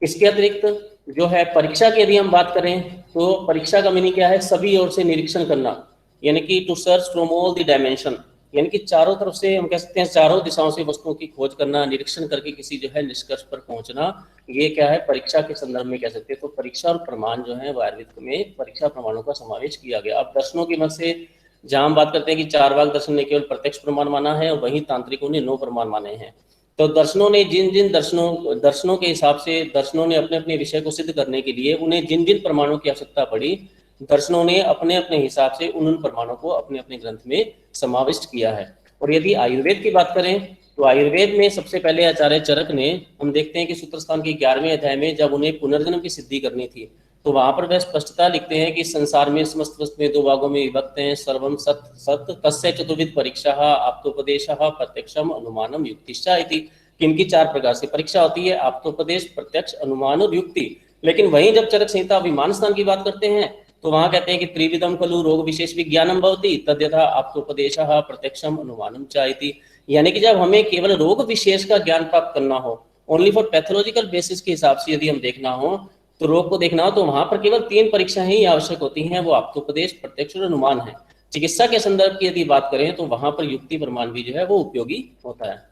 इसके अतिरिक्त जो है परीक्षा की यदि हम बात करें तो परीक्षा का मीनिंग क्या है? सभी ओर से निरीक्षण करना, यानी कि to search from all the dimension, यानी कि चारों तरफ से, हम कह सकते हैं चारों दिशाओं से वस्तुओं की खोज करना, निरीक्षण करके किसी जो है निष्कर्ष पर पहुंचना, ये क्या है? परीक्षा के संदर्भ में कह सकते हैं। तो परीक्षा और प्रमाण जो है आयुर्वेद में परीक्षा प्रमाणों का समावेश किया गया। अब दर्शनों की मत से जहां हम बात करते हैं कि चारवाक दर्शन ने केवल प्रत्यक्ष प्रमाण माना है और वहीं तांत्रिकों ने 9 प्रमाण माने हैं। तो दर्शनों ने जिन दर्शनों के हिसाब से दर्शनों ने अपने अपने विषय को सिद्ध करने के लिए उन्हें जिन जिन प्रमाणों की आवश्यकता पड़ी, दर्शनों ने अपने अपने हिसाब से उन प्रमाणों को अपने अपने ग्रंथ में समाविष्ट किया है। और यदि आयुर्वेद की बात करें तो आयुर्वेद में सबसे पहले आचार्य चरक ने, हम देखते हैं कि सूत्र स्थान के 11वें अध्याय में जब उन्हें पुनर्जन्म की सिद्धि करनी थी तो वहां पर वह स्पष्टता लिखते हैं कि संसार में समस्त वस्तु में 2 भागों में विभक्त हैं, सर्वम सत सत तस्य चतुर्विध परीक्षा आप्तोपदेश प्रत्यक्षम अनुमानम युक्तिश्च इति। किनकी 4 प्रकार से परीक्षा होती है? आप्तोपदेश, प्रत्यक्ष, अनुमान और युक्ति। लेकिन वहीं जब चरक संहिता विमान स्थान की बात करते हैं तो वहां कहते हैं कि त्रिविधम खलु रोग विशेष विज्ञानम भवति तद्यथा आप्तोपदेश प्रत्यक्षम अनुमानम च इति। यानी कि जब हमें केवल रोग विशेष का ज्ञान प्राप्त करना हो, ओनली फॉर पैथोलॉजिकल बेसिस के हिसाब से यदि हम देखना हो, तो रोग को देखना हो, तो वहां पर केवल 3 परीक्षाएं ही आवश्यक होती हैं, वो आप्तोपदेश, प्रत्यक्ष और अनुमान है। चिकित्सा के संदर्भ की यदि बात करें तो वहां पर युक्ति प्रमाण भी जो है वो उपयोगी होता है।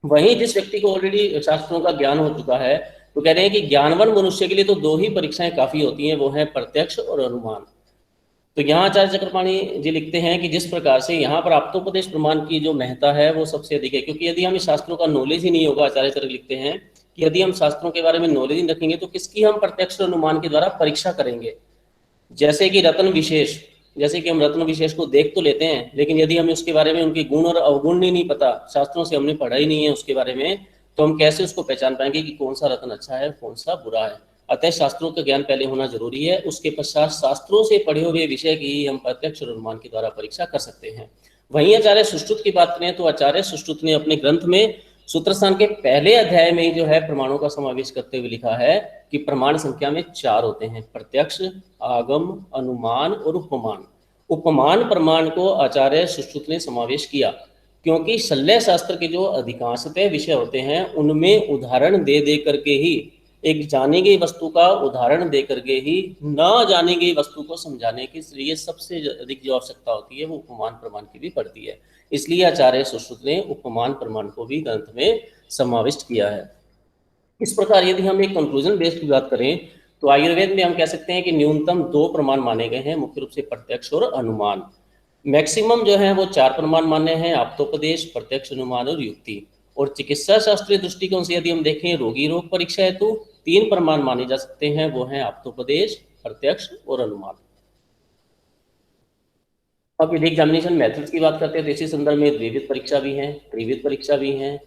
वहीं जिस व्यक्ति को ऑलरेडी शास्त्रों का ज्ञान हो चुका है तो कह रहे हैं कि ज्ञानवान मनुष्य के लिए तो 2 ही परीक्षाएं काफी होती हैं, वो है प्रत्यक्ष और अनुमान। तो यहाँ आचार्य चक्रपाणि जी लिखते हैं कि जिस प्रकार से यहाँ पर आप्तोपदेश प्रमाण की जो महत्ता है वो सबसे अधिक है, क्योंकि यदि हमें शास्त्रों का नॉलेज ही नहीं होगा, आचार्य चरक लिखते हैं कि यदि हम शास्त्रों के बारे में नॉलेज नहीं रखेंगे तो किसकी हम प्रत्यक्ष और अनुमान के द्वारा परीक्षा करेंगे। जैसे कि रत्न विशेष, जैसे कि हम रत्न विशेष को देख तो लेते हैं, लेकिन यदि हमें उसके बारे में उनके गुण और अवगुण नहीं पता, शास्त्रों से हमने पढ़ा ही नहीं है उसके बारे में, तो हम कैसे उसको पहचान पाएंगे कि कौन सा रत्न अच्छा है, कौन सा बुरा है। अतः शास्त्रों का ज्ञान पहले होना जरूरी है, उसके पश्चात शास्त्रों से पढ़े हुए विषय की हम प्रत्यक्ष और अनुमान के द्वारा परीक्षा कर सकते हैं। वहीं आचार्य सुश्रुत की बात करें तो आचार्य सुश्रुत ने अपने ग्रंथ में सूत्रस्थान के पहले अध्याय में जो है प्रमाणों का समावेश करते हुए लिखा है कि प्रमाण संख्या में 4 होते हैं, प्रत्यक्ष, आगम, अनुमान और उपमान। उपमान प्रमाण को आचार्य सुश्रुत ने समावेश किया क्योंकि शल्य शास्त्र के जो अधिकांशतः विषय होते हैं उनमें उदाहरण दे करके ही, एक जानी गई वस्तु का उदाहरण दे करके ही न जानी गई वस्तु को समझाने के लिए सबसे अधिक जो आवश्यकता होती है वो उपमान प्रमाण की भी पड़ती है। इसलिए आचार्य सुश्रुत ने उपमान प्रमाण को भी ग्रंथ में समाविष्ट किया है। इस प्रकार यदि हम एक कंक्लूजन बेस्ड की बात करें तो आयुर्वेद में हम कह सकते हैं कि न्यूनतम 2 प्रमाण माने गए हैं, मुख्य रूप से प्रत्यक्ष और अनुमान। मैक्सिमम जो है वो 4 प्रमाण माने हैं, आप्तोपदेश, प्रत्यक्ष, अनुमान और युक्ति। और चिकित्सा शास्त्रीय दृष्टिकोण से यदि हम देखें रोगी रोग परीक्षा हेतु 3 प्रमाण माने जा सकते हैं, वो हैं आप्तोपदेश, प्रत्यक्ष और अनुमान। अब यदि एग्जामिनेशन मेथड्स की बात करते हैं तो इसी संदर्भ में द्विविध परीक्षा भी है, त्रिविध परीक्षा भी है,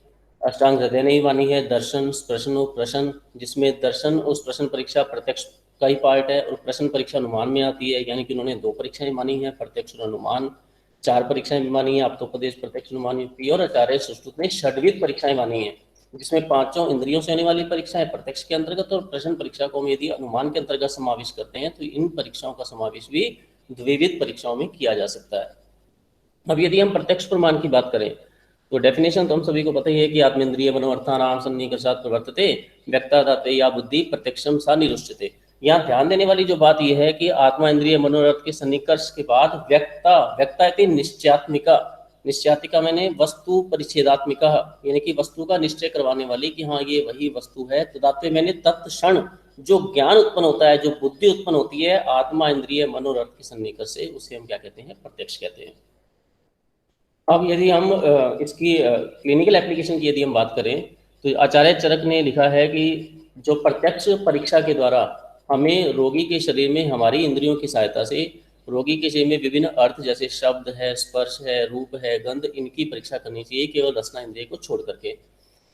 अष्टांग हृदय नहीं मानी है, दर्शन, प्रश्न और प्रश्न, जिसमें दर्शन और प्रश्न परीक्षा प्रत्यक्ष का ही पार्ट है और प्रश्न परीक्षा अनुमान में आती है, यानी कि उन्होंने 2 परीक्षाएं मानी है, प्रत्यक्ष और अनुमान। 4 परीक्षाएं भी मानी है, आप्तोपदेश, प्रत्यक्ष, अनुमान, युक्ति, और आचार्य सुश्रुत ने षड्विध परीक्षाएं मानी है, जिसमें 5 इंद्रियों से होने वाली परीक्षाएं प्रत्यक्ष के अंतर्गत और प्रश्न परीक्षा को हम यदि अनुमान के अंतर्गत समावेश करते हैं तो इन परीक्षाओं का समावेश भी द्विविध परीक्षाओं में किया जा सकता है। अब यदि हम प्रत्यक्ष प्रमाण की बात करें तो डेफिनेशन तो हम सभी को पता ही है कि आत्मेंद्रिय मनोअर्थानाम सन्निकर्षात् प्रवर्तते व्यक्तादाते या बुद्धि प्रत्यक्षम सा निरुच्यते। यहाँ ध्यान देने वाली जो बात यह है कि आत्मा इंद्रिय मनोरथ के सन्निकर्ष के बाद व्यक्ता इति निश्चयात्मिका, निश्चयात्मिका मैंने वस्तु परिच्छेदात्मिका, यानी कि वस्तु का निश्चय करवाने वाली कि हाँ ये वही वस्तु है। तदात्म्य मैंने तत्क्षण जो ज्ञान उत्पन्न होता है, जो बुद्धि उत्पन्न होती है आत्मा इंद्रिय मनोरथ के सन्निकर्ष से, उसे हम क्या कहते हैं? प्रत्यक्ष कहते हैं। अब यदि हम इसकी क्लिनिकल एप्लीकेशन की यदि हम बात करें तो आचार्य चरक ने लिखा है कि जो प्रत्यक्ष परीक्षा के द्वारा हमें रोगी के शरीर में हमारी इंद्रियों की सहायता से रोगी के शरीर में विभिन्न अर्थ जैसे शब्द है, स्पर्श है, रूप है, गंध, इनकी परीक्षा करनी चाहिए केवल रसना इंद्रिय को छोड़ करके।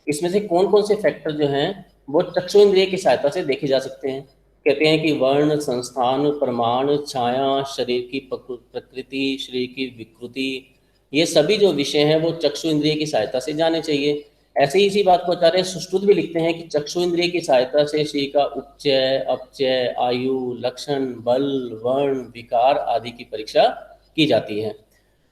इसमें से कौन कौन से फैक्टर जो हैं वो चक्षु इंद्रिय की सहायता से देखे जा सकते हैं। कहते हैं कि वर्ण, संस्थान, प्रमाण, छाया, शरीर की प्रकृति, शरीर की विकृति, ये सभी जो विषय हैं वो चक्षु इंद्रिय की सहायता से जाने चाहिए। ऐसे ही इसी बात को आचार्य सुश्रुत भी लिखते हैं कि चक्षु इंद्रिय की सहायता से शरीर का उपचय, अपचय, आयु, लक्षण, बल, वर्ण, विकार आदि की परीक्षा की जाती है।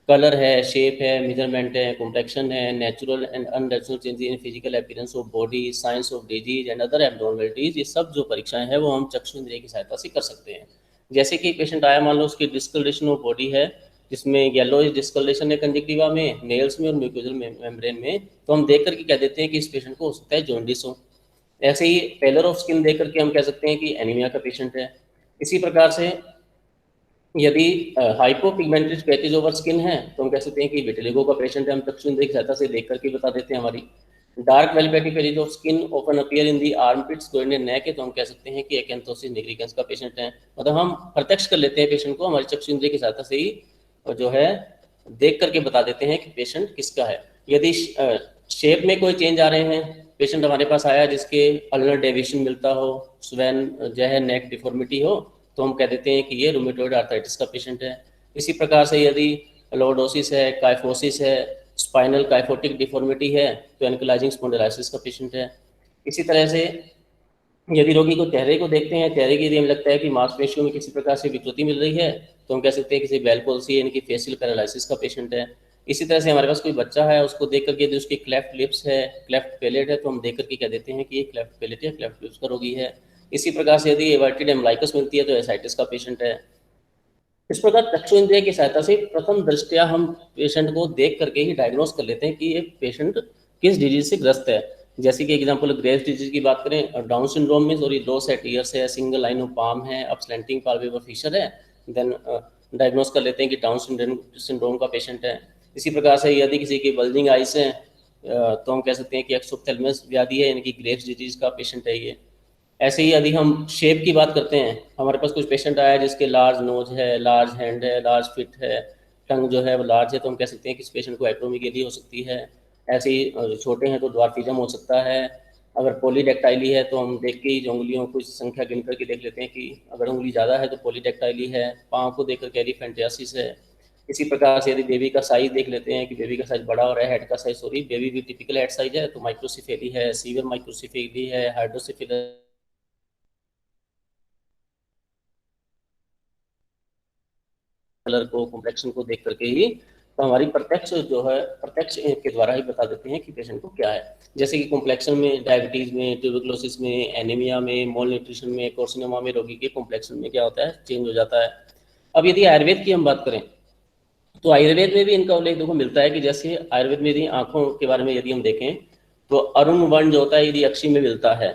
कलर है, शेप है, मेजरमेंट है, कॉम्प्लेक्शन है, natural and unnatural change in physical appearance of body, science of disease and other abnormalities, ये सब जो परीक्षाएं हैं वो हम चक्षु इंद्रिय की सहायता से कर सकते हैं। जैसे कि पेशेंट आया, मान लो उसकी डिस्कलरेशन ऑफ बॉडी है जिसमें येलोइश डिस्कलरेशन है कंजक्टिवा में, नेल्स में और म्यूकोजल मेम्ब्रेन में, तो हम देख करके कह देते हैं कि इस पेशेंट को हो सकता है जॉन्डिस हो। ऐसे ही पेलर ऑफ स्किन देख करके हम कह सकते हैं कि एनीमिया का पेशेंट है। इसी प्रकार से यदि हाइपोपिगमेंटेड पैचेज ओवर स्किन है तो हम कह सकते हैं कि विटिलिगो का पेशेंट है, हम चक्षु इंद्रिय की सहायता से देख करके बता देते हैं हमारी। Dark velvety patches of skin open appear in the armpits going in neck है तो हम कह सकते हैं कि एक्यांथोसिस निग्रिकेंस का पेशेंट है। मतलब हम प्रत्यक्ष कर लेते हैं पेशेंट को हमारी चक्षु इंद्रिय की सहायता से ही जो है देख करके बता देते हैं कि पेशेंट किसका है। यदि शेप में कोई चेंज आ रहे हैं, पेशेंट हमारे पास आया जिसके अल्नर डेविएशन मिलता हो, स्वेन जो है नेक डिफॉर्मिटी हो, तो हम कह देते हैं कि ये रूमेटॉइड आर्थराइटिस का पेशेंट है। इसी प्रकार से यदि लॉर्डोसिस है, काइफोसिस है, स्पाइनल काइफोटिक डिफॉर्मिटी है तो एनक्लाइजिंग स्पॉन्डिलाइसिस का पेशेंट है। इसी तरह से यदि रोगी को चेहरे को देखते हैं, चेहरे की यदि हमें लगता है कि मांसपेशियों में किसी प्रकार से विकृति मिल रही है तो हम कह सकते हैं किसी बेल पॉल्सी यानी कि फेशियल पैरालिसिस का पेशेंट है। इसी तरह से हमारे पास कोई बच्चा है, उसको देख करके यदि उसकी क्लेफ्ट लिप्स है, क्लेफ्ट पैलेट है, तो हम देख करके कह देते हैं कि ये क्लेफ्ट पैलेट या क्लेफ्ट लिप्स का रोगी है। इसी प्रकार से यदि एवर्टेड एम्ब्लाइकस मिलती है तो एसाइटिस का पेशेंट है। इस प्रकार चक्षु इंद्रिय की सहायता से प्रथम दृष्टया हम पेशेंट को देख करके ही डायग्नोस कर लेते हैं कि ये पेशेंट किस डिजीज से ग्रस्त है। जैसे कि एग्जांपल ग्रेव्स डिजीज की बात करें, डाउन सिंड्रोम में सॉरी लो सेट ईयर्स है, सिंगल लाइन ऑफ पाम है, अपस्लैंटिंग पाल्पेब्रल फिशर है, देन डायग्नोस कर लेते हैं कि डाउन सिंड्रोम का पेशेंट है। इसी प्रकार से यदि किसी की बल्जिंग आइज है तो हम कह सकते हैं कि एक्सोप्थेल्मस व्याधि है यानी कि ग्रेव्स डिजीज का पेशेंट है ये। ऐसे ही यदि हम शेप की बात करते हैं, हमारे पास कुछ पेशेंट आया है जिसके लार्ज नोज है, लार्ज हैंड है, लार्ज फिट है, टंग जो है वो लार्ज है, तो हम कह सकते हैं कि इस पेशेंट को एक्रोमेगाली हो सकती है। ऐसे ही छोटे हैं तो ड्वार्फिज्म हो सकता है। अगर पॉलीडेक्टाइली है तो हम देख के ही जो उंगलियों को संख्या गिन करके देख लेते हैं कि अगर उंगली ज़्यादा है तो पॉलीडेक्टाइली है। पाँव को देख करके एलिफेंटियासिस है। इसी प्रकार से यदि बेबी का साइज देख लेते हैं कि बेबी का साइज बड़ा हो रहा है, हेड का साइज सॉरी बेबी भी टिपिकल हेड साइज है तो माइक्रोसिफेली है, सीवियर माइक्रोसिफेली है, हाइड्रोसिफिलस कलर को, कॉम्प्लेक्शन को देख करके ही तो हमारी प्रत्यक्ष जो है प्रत्यक्ष के द्वारा ही बता देते हैं कि पेशेंट को क्या है। जैसे कि कॉम्प्लेक्शन में डायबिटीज में, ट्यूबरकुलोसिस में, एनीमिया में, मोल न्यूट्रिशन में, कार्सिनोमा में रोगी के कॉम्प्लेक्शन में क्या होता है, चेंज हो जाता है। अब यदि आयुर्वेद की हम बात करें तो आयुर्वेद में भी इनका उल्लेख देखो मिलता है कि जैसे आयुर्वेद में यदि आंखों के बारे में यदि हम देखें तो अरुण वर्ण जो होता है यदि अक्षी में मिलता है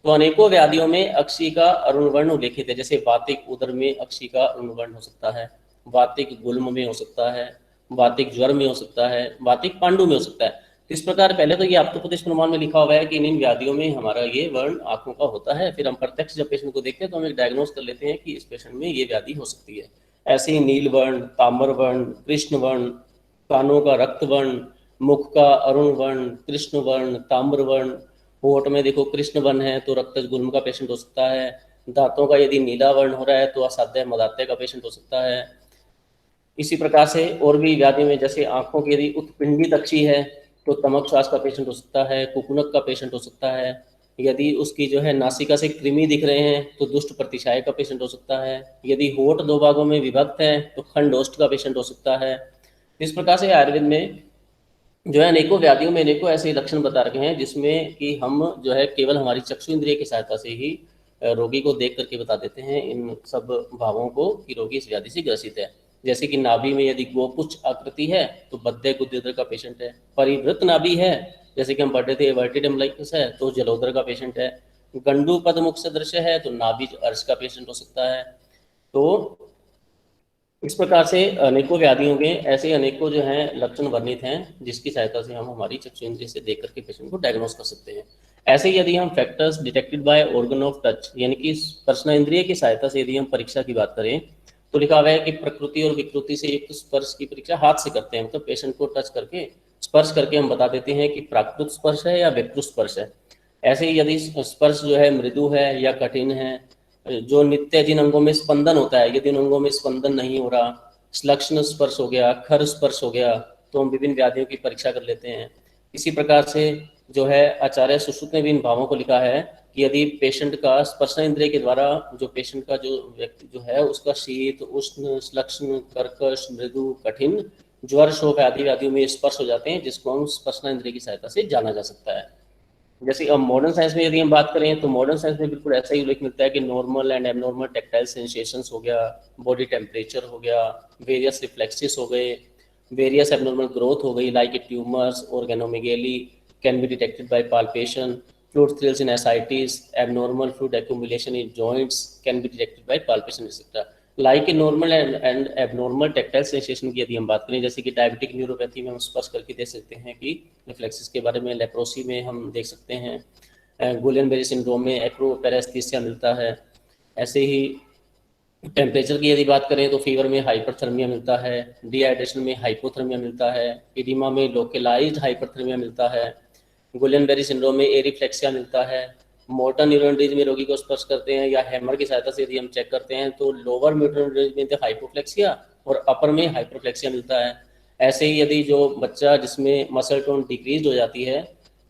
तो अनेकों व्याधियों में अक्षी का अरुण वर्ण उल्लेखित है। जैसे वातिक उदर में अक्षी का अरुण वर्ण हो सकता है, वातिक गुल्म में हो सकता है, वातिक ज्वर में हो सकता है, वातिक पांडु में हो सकता है। इस प्रकार पहले तो ये आप्तोपदेश प्रमाण में लिखा हुआ है कि इन व्याधियों में हमारा ये वर्ण आंखों का होता है। फिर हम प्रत्यक्ष जब पेशेंट को देखते हैं तो हम एक डायग्नोस कर लेते हैं कि इस पेशेंट में ये व्याधि हो सकती है। ऐसे ही नील वर्ण, ताम्र वर्ण, कृष्ण वर्ण, कानों का रक्त वर्ण, मुख का अरुण वर्ण, कृष्ण वर्ण, ताम्र वर्ण, होठ में देखो कृष्ण वर्ण है तो रक्तज गुल्म का पेशेंट हो सकता है। दांतों का यदि नीला वर्ण हो रहा है तो असाध्य मदात्य का पेशेंट हो सकता है। इसी प्रकार से और भी व्याधि में जैसे आंखों की यदि उत्पिंडित अक्षी है तो तमक श्वास का पेशेंट हो सकता है, कुकुनक का पेशेंट हो सकता है। यदि उसकी जो है नासिका से कृमि दिख रहे हैं तो दुष्ट प्रतिशाय का पेशेंट हो सकता है। यदि होठ दो भागों में विभक्त है तो खंडोष्ठ का पेशेंट हो सकता है। इस प्रकार से आयुर्वेद में जो है अनेकों व्याधियों में अनेकों ऐसे लक्षण बता रखे हैं जिसमें कि हम जो है केवल हमारी चक्षु इंद्रिय की सहायता से ही रोगी को देख करके बता देते हैं इन सब भावों को कि रोगी इस व्याधि से ग्रसित है। जैसे कि नाभि में यदि गोपुच्छ आकृति है तो बद्धे गुद्योदर का पेशेंट है। परिवृत नाभि है जैसे कि हम पढ़ते थे एवर्टेड एम्ब्लाइटिस है तो जलोदर का पेशेंट है। गंडू पद मुख सदृश है तो नाभि अर्श का पेशेंट हो सकता है। तो इस प्रकार से अनेकों व्याधियों के ऐसे अनेकों जो हैं लक्षण वर्णित हैं जिसकी सहायता से हम हमारी चक्षु इंद्रिय से देख करके पेशेंट को डायग्नोस कर सकते हैं। ऐसे ही यदि हम factors detected by organ of touch यानी कि स्पर्श इंद्रिय की सहायता से यदि हम परीक्षा की बात करें तो लिखा हुआ है कि प्रकृति और विकृति से युक्त स्पर्श की परीक्षा हाथ से करते हैं। मतलब पेशेंट को टच करके स्पर्श करके हम बता देते हैं कि प्राकृत स्पर्श है या विकृत स्पर्श है। ऐसे ही यदि स्पर्श जो है मृदु है या कठिन है, जो नित्य जिन अंगों में स्पंदन होता है यदि उन अंगों में स्पंदन नहीं हो रहा, श्लक्ष्ण स्पर्श हो गया, खर स्पर्श हो गया, तो हम विभिन्न व्याधियों की परीक्षा कर लेते हैं। इसी प्रकार से जो है आचार्य सुश्रुत ने भी इन भावों को लिखा है कि यदि पेशेंट का स्पर्श इंद्रिय के द्वारा जो पेशेंट का जो व्यक्ति जो है उसका शीत, उष्ण, श्लक्ष्ण, कर्कश, मृदु, कठिन, ज्वर, शोफ आदि व्याधियों में स्पर्श हो जाते हैं जिसको हम स्पर्श इंद्रिय की सहायता से जाना जा सकता है। जैसे अब मॉडर्न साइंस में यदि हम बात करें तो मॉडर्न साइंस में बिल्कुल ऐसा ही उल्लेख मिलता है कि normal and abnormal tactile sensations हो गया, बॉडी टेम्परेचर हो गया, वेरियस रिफ्लेक्सेस हो गए, वेरियस एबनॉर्मल ग्रोथ हो गई like tumours, organomegaly can be detected by palpation, fluid thrills in ascites, abnormal fluid accumulation in joints can be detected by palpation etc. Like a normal and abnormal tactile sensation की यदि हम बात करें जैसे कि diabetic neuropathy में हम स्पर्श करके देख सकते हैं कि रिफ्लेक्सेस के बारे में, लेप्रोसी में हम देख सकते हैं, गुलियन-बेरी सिंड्रोम में एक्रोपैरेस्थीसिया मिलता है। ऐसे ही टेम्परेचर की यदि बात करें तो फीवर में हाइपरथर्मिया मिलता है, डिहाइड्रेशन में हाइपोथर्मिया मिलता है, इडिमा में लोकलाइज्ड हाइपरथर्मिया मिलता है, गुलियन-बेरी सिंड्रोम में एरिफ्लेक्सिया मिलता है। मोटर न्यूरॉन डिजीज में रोगी को स्पर्श करते हैं या हैमर की सहायता से यदि हम चेक करते हैं तो लोअर मोटर डिजीज में हाइपोफ्लेक्सिया और अपर में हाइपरफ्लेक्सिया मिलता है। ऐसे ही यदि जो बच्चा जिसमें मसल टोन डिक्रीज हो जाती है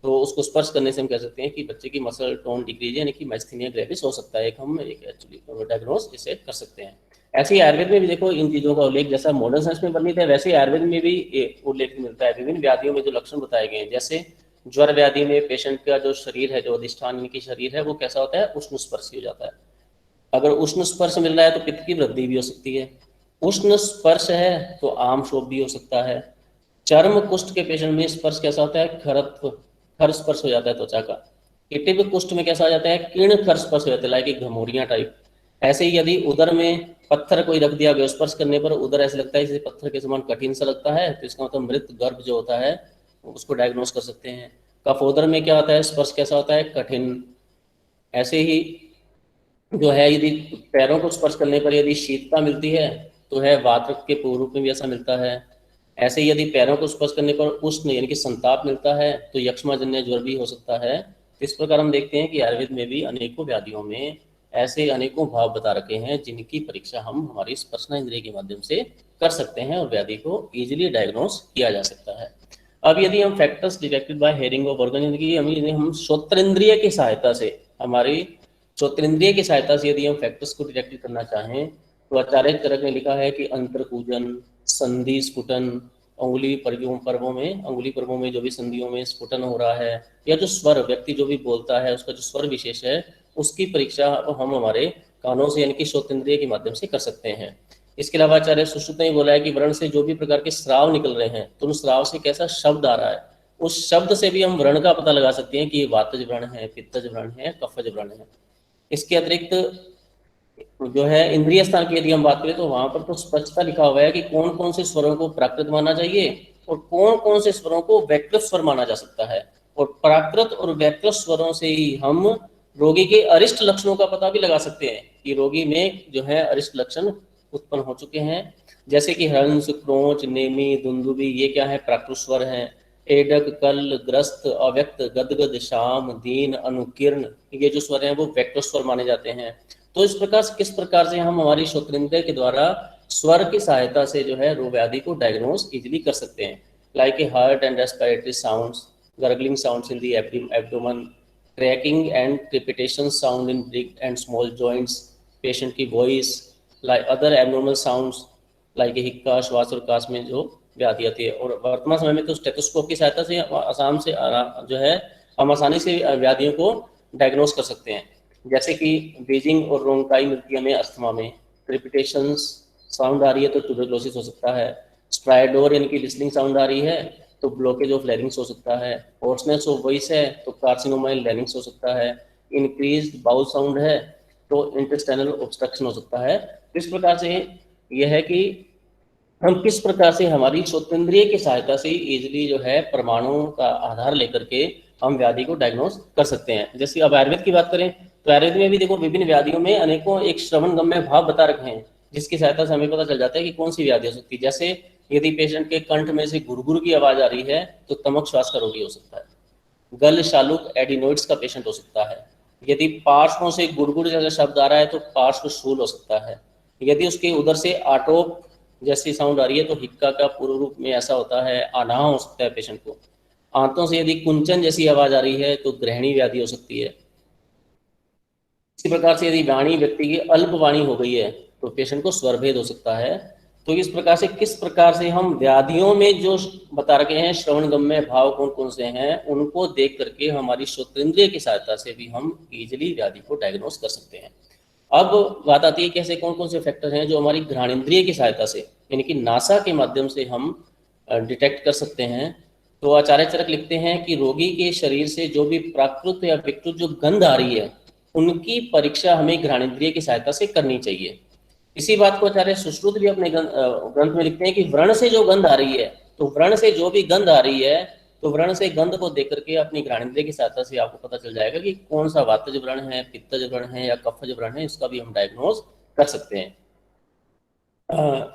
तो उसको स्पर्श करने से हम कह सकते हैं कि बच्चे की मसल टोन डिक्रीज यानी कि माइस्थीनिया ग्रेविस हो सकता है। हम एक एक्चुअली डायग्नोस इसे कर सकते हैं। ऐसे ही आयुर्वेद में भी देखो इन चीज़ों का उल्लेख जैसा मॉडर्न साइंस में वर्णित है वैसे आयुर्वेद में भी उल्लेख मिलता है। विभिन्न व्याधियों में जो लक्षण बताए गए हैं जैसे ज्वर व्याधि में पेशेंट का जो शरीर है, जो अधिष्ठान इनकी शरीर है वो कैसा होता है, उष्ण स्पर्शी हो जाता है। अगर उष्ण स्पर्श मिल रहा है तो पित्त की वृद्धि भी हो सकती है। उष्ण स्पर्श है तो आम शोभ भी हो सकता है। चर्म कुष्ठ के पेशेंट में स्पर्श कैसा होता है, खर स्पर्श हो जाता है त्वचा का। किटिव कुष्ठ में कैसा हो जाता है, किर्ण खर स्पर्श हो जाता है लाइक घमौरियां टाइप। ऐसे ही यदि उदर में पत्थर कोई रख दिया गया स्पर्श करने पर उदर ऐसे लगता है जैसे पत्थर के समान कठिन सा लगता है तो इसका मतलब मृत गर्भ जो होता है उसको डायग्नोस कर सकते हैं। कफोदर में क्या होता है, स्पर्श कैसा होता है, कठिन। ऐसे ही जो है यदि पैरों को स्पर्श करने पर यदि शीतता मिलती है तो है वात के पूर्व में भी ऐसा मिलता है। ऐसे ही यदि पैरों को स्पर्श करने पर उष्ण यानी कि संताप मिलता है तो यक्ष्माजन्य ज्वर भी हो सकता है। इस प्रकार हम देखते हैं कि आयुर्वेद में भी अनेकों व्याधियों में ऐसे अनेकों भाव बता रखे हैं जिनकी परीक्षा हम हमारी स्पर्शना इंद्रिय के माध्यम से कर सकते हैं और व्याधि को इजीली डायग्नोस किया जा सकता है। अब यदि हम factors detected by hearing of organ यानी कि हम श्रोत्रेंद्रिय की सहायता से हमारी श्रोत्रेंद्रिय की सहायता से यदि हम फैक्टर्स को डिटेक्ट करना चाहें तो आचार्य चरक ने लिखा है कि अंतरकूजन, संधि स्फुटन, अंगुली पर्वों में जो भी संधियों में स्फुटन हो रहा है या जो स्वर व्यक्ति जो भी बोलता है उसका जो स्वर विशेष है उसकी परीक्षा हम हमारे कानों से यानी कि श्रोतेंद्रिय के माध्यम से कर सकते हैं। इसके अलावा आचार्य सुश्रुत ने बोला है कि व्रण से जो भी प्रकार के स्राव निकल रहे हैं तो उन स्राव से कैसा शब्द आ रहा है उस शब्द से भी हम व्रण का पता लगा सकते हैं कि ये वातज व्रण है, पित्तज व्रण है, कफज व्रण है। इसके अतिरिक्त जो है इंद्रिय स्थान की यदि हम बात करें तो वहां पर तो स्पष्टता लिखा हुआ है कि कौन कौन से स्वरों को प्राकृत माना चाहिए और कौन कौन से स्वरों को वैकृत स्वर माना जा सकता है, और प्राकृत और वैकृत स्वरों से ही हम रोगी के अरिष्ट लक्षणों का पता भी लगा सकते हैं कि रोगी में जो है अरिष्ट लक्षण उत्पन्न हो चुके हैं, जैसे कि हंस, क्रोच, नेमी, दुंदुबी, ये क्या है, प्राकृत स्वर हैं। एडक, कल, ग्रस्त, अव्यक्त, गदगद, शाम, दीन, अनुकीर्ण, ये जो स्वर हैं वो वैकृत स्वर माने जाते हैं। तो इस प्रकार से किस प्रकार से हम हमारी श्रोत्रेंद्रिय के द्वारा स्वर की सहायता से जो है रोग व्याधि को डायग्नोस इजीली कर सकते हैं, like a heart and respiratory sounds, gurgling sounds in the abdomen, cracking and crepitation sound in big and small joints, patient की voice, like other abnormal sounds like हिक्का, श्वास और काश में जो व्याधि आती है। और वर्तमान समय में तो स्टेथोस्कोप की सहायता से आसाम से जो है हम आसानी से व्याधियों को डायग्नोस कर सकते हैं, जैसे कि बीजिंग और रोंकाई मिलती है हमें अस्थमा में, क्रेपिटेशन साउंड आ रही है तो ट्यूबरकुलोसिस हो सकता है, स्ट्राइडोर यानी कि लिसनिंग साउंड आ रही है तो ब्लॉकेज ऑफ लैरिंक्स हो सकता है, होर्सनेस ऑफ वॉइस है तो कार्सिनोमा इन लैरिंक्स हो सकता है, इंक्रीज्ड बाउल साउंड है तो इंटेस्टाइनल ऑब्स्ट्रक्शन हो सकता है। इस प्रकार से यह है कि हम किस प्रकार से हमारी श्रोतेंद्रिय की सहायता से इजीली जो है प्रमाणों का आधार लेकर के हम व्याधि को डायग्नोस कर सकते हैं। जैसे अब आयुर्वेद की बात करें तो आयुर्वेद में भी देखो विभिन्न व्याधियों में अनेकों एक श्रवणगम्य भाव बता रखे हैं, जिसकी सहायता से हमें पता चल जाता है कि कौन सी व्याधि हो सकती है। जैसे यदि पेशेंट के कंठ में से गुरगुर की आवाज आ रही है तो तमक श्वास का रोगी हो सकता है, गल शालुक एडिनोइड्स का पेशेंट हो सकता है, यदि पार्श्वों से गुरगुर जैसा शब्द आ रहा है तो पार्श्व शूल हो सकता है, यदि उसके उधर से आटोप जैसी साउंड आ रही है तो हिक्का का पूर्व रूप में ऐसा होता है, आनाह हो सकता है पेशेंट को, आंतों से यदि कुंचन जैसी आवाज आ रही है तो ग्रहणी व्याधि हो सकती है। इसी प्रकार से यदि वाणी व्यक्ति की अल्प वाणी हो गई है तो पेशेंट को स्वरभेद हो सकता है। तो इस प्रकार से किस प्रकार से हम व्याधियों में जो बता रखे हैं श्रवणगम्य भाव कौन कौन से हैं उनको देख करके हमारी श्रोतेंद्रिय की सहायता से भी हम इजीली व्याधि को डायग्नोस कर सकते हैं। अब बात आती है कि ऐसे कौन कौन से फैक्टर हैं जो हमारी घ्राणेंद्रिय की सहायता से यानी कि नासा के माध्यम से हम डिटेक्ट कर सकते हैं। तो आचार्य चरक लिखते हैं कि रोगी के शरीर से जो भी प्राकृत या विकृत जो गंध आ रही है उनकी परीक्षा हमें घ्राणेंद्रिय की सहायता से करनी चाहिए। इसी बात को आचार्य सुश्रुत भी अपने ग्रंथ में लिखते हैं कि व्रण से जो गंध आ रही है तो व्रण से जो भी गंध आ रही है तो व्रण से गंध को देख करके अपनी घ्राणेंद्रिय की सहायता से आपको पता चल जाएगा कि कौन सा वातज व्रण है, पित्तज व्रण है या कफज व्रण है, इसका भी हम डायग्नोज कर सकते हैं।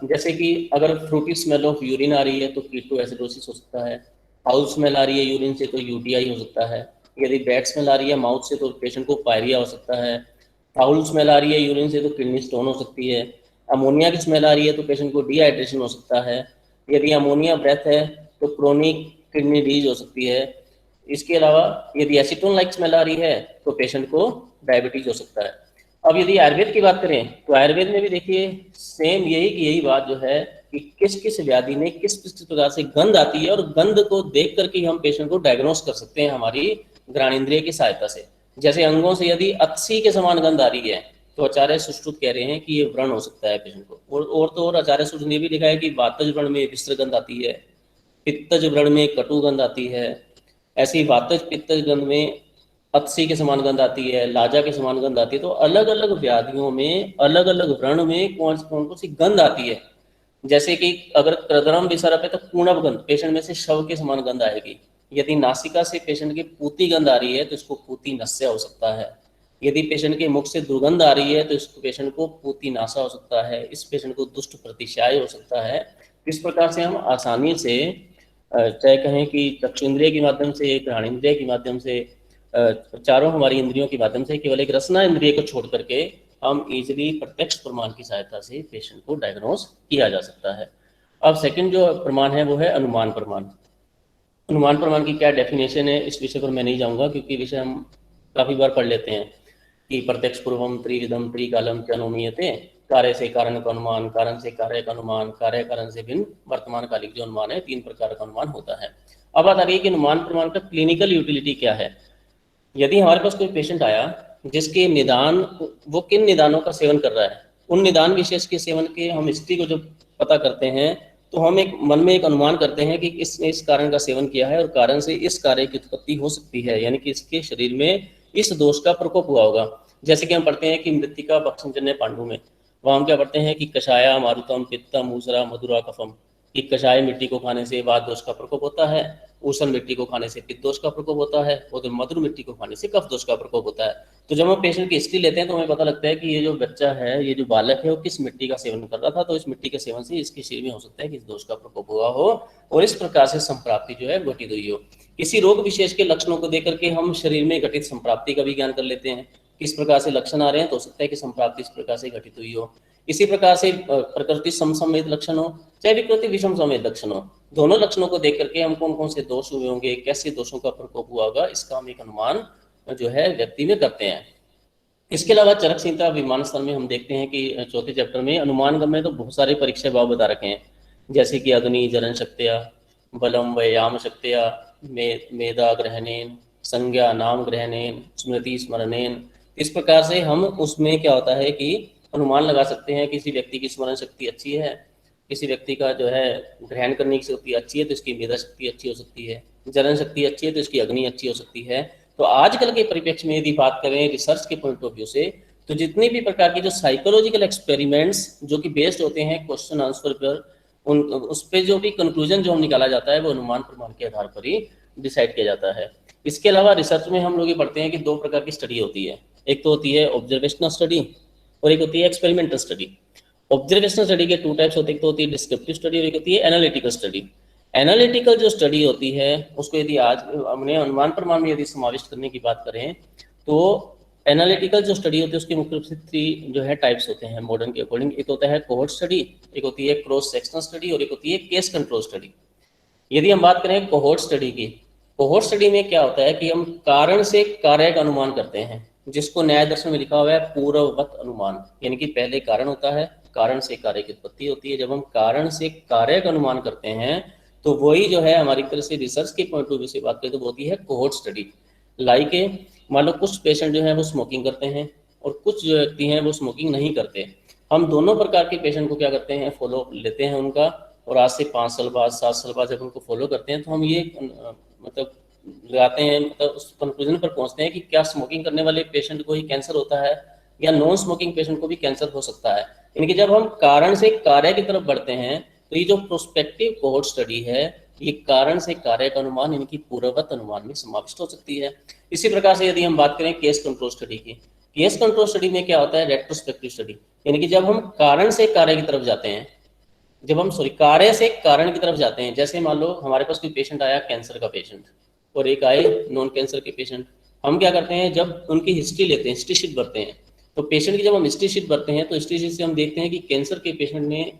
जैसे कि अगर फ्रूटी स्मेल ऑफ यूरिन आ रही है तो कीटोएसिडोसिस हो सकता है, फाउल स्मेल आ रही है यूरिन से तो यूटीआई हो सकता है, यदि बैड स्मेल आ रही है माउथ से तो पेशेंट को पायरिया हो सकता है, फाउल स्मेल आ रही है यूरिन से तो किडनी स्टोन हो सकती है, अमोनिया की स्मेल आ रही है तो पेशेंट को डिहाइड्रेशन हो सकता है, यदि अमोनिया ब्रेथ है तो क्रोनिक किडनी डिजीज हो सकती है। इसके अलावा यदि एसीटोन लाइक स्मेल आ रही है तो पेशेंट को डायबिटीज हो सकता है। अब यदि आयुर्वेद की बात करें तो आयुर्वेद में भी देखिए सेम यही बात जो है कि किस किस व्याधि में किस किस प्रकार से गंध आती है और गंध को देख करके हम पेशेंट को डायग्नोस कर सकते हैं हमारी घ्राणेंद्रिय की सहायता से। जैसे अंगों से यदि अक्सी के समान गंध आ रही है तो आचार्य सुश्रुत कह रहे हैं कि ये व्रण हो सकता है पेशेंट को। और तो और आचार्य सुश्रुत ने भी लिखा है कि वातज व्रण में विस्त्र गंध आती है, पित्तज व्रण में कटु गंध आती है, ऐसी वातज पित्तज गंध में अक्सी के समान गंध आती है, लाजा के समान गंध आती है। तो अलग अलग व्याधियों में अलग अलग व्रण में कौन कौन सी गंध आती है। जैसे कि अगर कृदरम विसर्प है तो पूर्णव गंध पेशेंट में से शव के समान गंध आएगी, यदि नासिका से पेशेंट की पूती गंध आ रही है तो इसको पूती नस्य हो सकता है, यदि पेशेंट के मुख से दुर्गंध आ रही है तो इस पेशेंट को पूती नासा हो सकता है, इस पेशेंट को दुष्ट प्रतिशाय हो सकता है। इस प्रकार से हम आसानी से चाहे कहें कि चक्षुंद्रिय के माध्यम से, घ्राणेंद्रिय के माध्यम से, चारों हमारी इंद्रियों के माध्यम से केवल एक रसना इंद्रिय को छोड़ करके हम इजीली प्रत्यक्ष प्रमाण की सहायता से पेशेंट को डायग्नोस किया जा सकता है। अब सेकंड जो प्रमाण है वो है अनुमान प्रमाण। अनुमान प्रमाण की क्या डेफिनेशन है इस विषय पर मैं नहीं जाऊंगा क्योंकि विषय हम काफी बार पढ़ लेते हैं कि प्रत्यक्ष पूर्वम त्रिविधम त्रिकालम च अनुमीयते, कार्य से कारण का अनुमान, कारण से कार्य का अनुमान, कार्य कारण से भिन्न वर्तमान कालिक जो अनुमान है, 3 प्रकार का अनुमान होता है। अब बात आ रही है कि अनुमान प्रमाण का क्लिनिकल यूटिलिटी क्या है। यदि हमारे पास कोई पेशेंट आया जिसके निदान वो किन निदानों का सेवन कर रहा है, उन निदान विशेष के सेवन के हम हिस्ट्री को जब पता करते हैं तो हम एक मन में एक अनुमान करते हैं कि इसने इस कारण का सेवन किया है और कारण से इस कार्य की उत्पत्ति हो सकती है, यानी कि इसके शरीर में इस दोष का प्रकोप हुआ होगा। जैसे कि हम पढ़ते हैं कि मृत्तिका भक्षणजन्य पांडु में वहां हम क्या पढ़ते हैं कि कषाया मारुतम पित्तम ऊसरा मधुरा कफम, कि कषाय मिट्टी को खाने से वात दोष का प्रकोप होता है, ऊषण मिट्टी को खाने से पित्त दोष का प्रकोप होता है, और मधुर मिट्टी को खाने से कफ दोष का प्रकोप होता है। तो जब हम पेशेंट की हिस्ट्री लेते हैं तो हमें पता लगता है कि ये जो बच्चा है, ये जो बालक है, वो किस मिट्टी का सेवन कर रहा था, तो इस मिट्टी के सेवन से इसके शरीर में हो सकता है कि इस दोष का प्रकोप हुआ हो और इस प्रकार से संप्राप्ति जो है घटित हुई हो। किसी रोग विशेष के लक्षणों को देख करके हम शरीर में घटित संप्राप्ति का भी ज्ञान कर लेते हैं, किस प्रकार से लक्षण आ रहे हैं, तो हो सकता है कि संप्राप्ति इस प्रकार से घटित हुई हो। इसी प्रकार से प्रकृति समसंवेद लक्षण हो चाहे विकृति विषम संवेद लक्षण हो, दोनों लक्षणों को देख करके हम कौन कौन से दोष हुए होंगे, कैसे दोषों का प्रकोप हुआ होगा, इसका हम एक अनुमान जो है व्यक्ति में करते हैं। इसके अलावा चरक संहिता विमान स्थल में हम देखते हैं कि चौथे चैप्टर में अनुमान में तो बहुत सारे परीक्षा भाव बता रखे हैं, जैसे कि अग्नि जरण शक्तिया, बलम व्यायाम शक्तिया, मेधा ग्रहणेन, संज्ञा नाम ग्रहणेन, स्मृति स्मरणेन। इस प्रकार से हम उसमें क्या होता है कि अनुमान लगा सकते हैं किसी व्यक्ति की स्मरण शक्ति अच्छी है, किसी व्यक्ति का जो है ग्रहण करने की शक्ति अच्छी है तो इसकी मेधा शक्ति अच्छी हो सकती है, जलन शक्ति अच्छी है तो इसकी अग्नि अच्छी हो सकती है। तो आजकल के परिप्रेक्ष्य में यदि बात करें रिसर्च के पॉइंट ऑफ व्यू से, तो जितने भी प्रकार की जो साइकोलॉजिकल एक्सपेरिमेंट्स जो कि बेस्ड होते हैं क्वेश्चन आंसर पर, उस पर जो भी कंक्लूजन जो हम निकाला जाता है वो अनुमान प्रमाण के आधार पर ही डिसाइड किया जाता है। इसके अलावा रिसर्च में हम लोग ये पढ़ते हैं कि दो प्रकार की स्टडी होती है, एक तो होती है ऑब्जर्वेशनल स्टडी और एक होती है एक्सपेरिमेंटल स्टडी। ऑब्जर्वेशनल स्टडी के टू टाइप्स होते हैं, एक तो होती है डिस्क्रिप्टिव स्टडी और एक होती है एनालिटिकल स्टडी। एनालिटिकल जो स्टडी होती है उसको यदि आज हमने अनुमान प्रमाण में यदि समाविष्ट करने की बात करें तो एनालिटिकल जो स्टडी होती है उसके मुख्य रूप से 3 जो है टाइप्स होते हैं मॉडर्न के अकॉर्डिंग। एक होता है कोहोर्ट स्टडी, एक होती है क्रॉस सेक्शनल स्टडी और एक होती है केस कंट्रोल स्टडी। यदि हम बात करें कोहोर्ट स्टडी की, कोहोर्ट स्टडी में क्या होता है कि हम कारण से कार्य का अनुमान करते हैं, जिसको न्याय दर्शन में लिखा हुआ है पूर्ववत अनुमान, यानी कि पहले कारण होता है, कारण से कार्य की उत्पत्ति होती है। जब हम कारण से कार्य का अनुमान करते हैं तो वही जो है हमारी तरह से रिसर्च के पॉइंट ऑफ व्यू से बात करें तो वो होती है कोहोर्ट स्टडी। लाइक मान लो कुछ पेशेंट जो है वो स्मोकिंग करते हैं और कुछ जो व्यक्ति हैं वो स्मोकिंग नहीं करते। हम दोनों प्रकार के पेशेंट को क्या करते हैं, फॉलो लेते हैं उनका, और आज से 5 साल बाद 7 साल बाद जब उनको फॉलो करते हैं तो हम ये मतलब लगाते हैं, मतलब उस कंक्लूजन पर पहुंचते हैं कि क्या स्मोकिंग करने वाले पेशेंट को ही कैंसर होता है या नॉन स्मोकिंग पेशेंट को भी कैंसर हो सकता है। यानी कि जब हम कारण से कार्य की तरफ बढ़ते हैं तो ये जो प्रोस्पेक्टिव कोहोर्ट स्टडी है ये कारण से कार्य का अनुमान यानी कि पूर्ववत अनुमान में समाविष्ट हो सकती है। इसी प्रकार से यदि हम बात करें केस कंट्रोल स्टडी की, केस कंट्रोल स्टडी में क्या होता है रेट्रोस्पेक्टिव स्टडी, यानी कि जब हम कारण से कार्य की तरफ जाते हैं, कार्य से कारण की तरफ जाते हैं। जैसे मान लो हमारे पास कोई पेशेंट आया कैंसर का पेशेंट और एक आए नॉन कैंसर के पेशेंट, हम क्या करते हैं जब उनकी हिस्ट्री लेते हैं, हिस्ट्री शीट भरते हैं, तो पेशेंट की जब हम हिस्ट्री शीट भरते हैं तो हिस्ट्री शीट से हम देखते हैं कि कैंसर के पेशेंट ने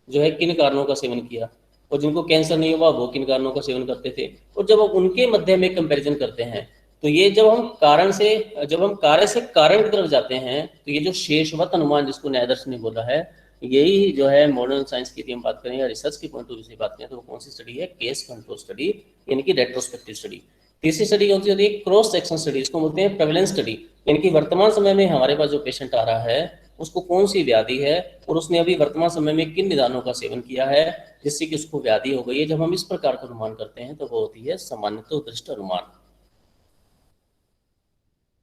जो है किन कारणों का सेवन किया और जिनको कैंसर नहीं हुआ वो किन कारणों का सेवन करते थे, और जब हम उनके मध्य में कंपैरिजन करते हैं तो ये जब हम कार्य से कारण की तरफ जाते हैं तो ये जो शेषवत अनुमान जिसको न्यायदर्शन ने बोला है, यही जो है मॉडर्न साइंस की हम बात करें या रिसर्च के पॉइंट ऑफ व्यू से बात करें तो वो कौन सी स्टडी है, केस कंट्रोल स्टडी यानी कि रेट्रोस्पेक्टिव स्टडी। तीसरी स्टडी कौन सी होती है, क्रॉस सेक्शन स्टडी, इसको बोलते हैं प्रेवलेंस स्टडी, यानी कि वर्तमान समय में हमारे पास जो पेशेंट आ रहा है उसको कौन सी व्याधि है और उसने अभी वर्तमान समय में किन निदानों का सेवन किया है जिससे कि उसको व्याधि हो गई है। जब हम इस प्रकार का अनुमान करते हैं तो वो होती है सामान्यतः दृष्ट अनुमान।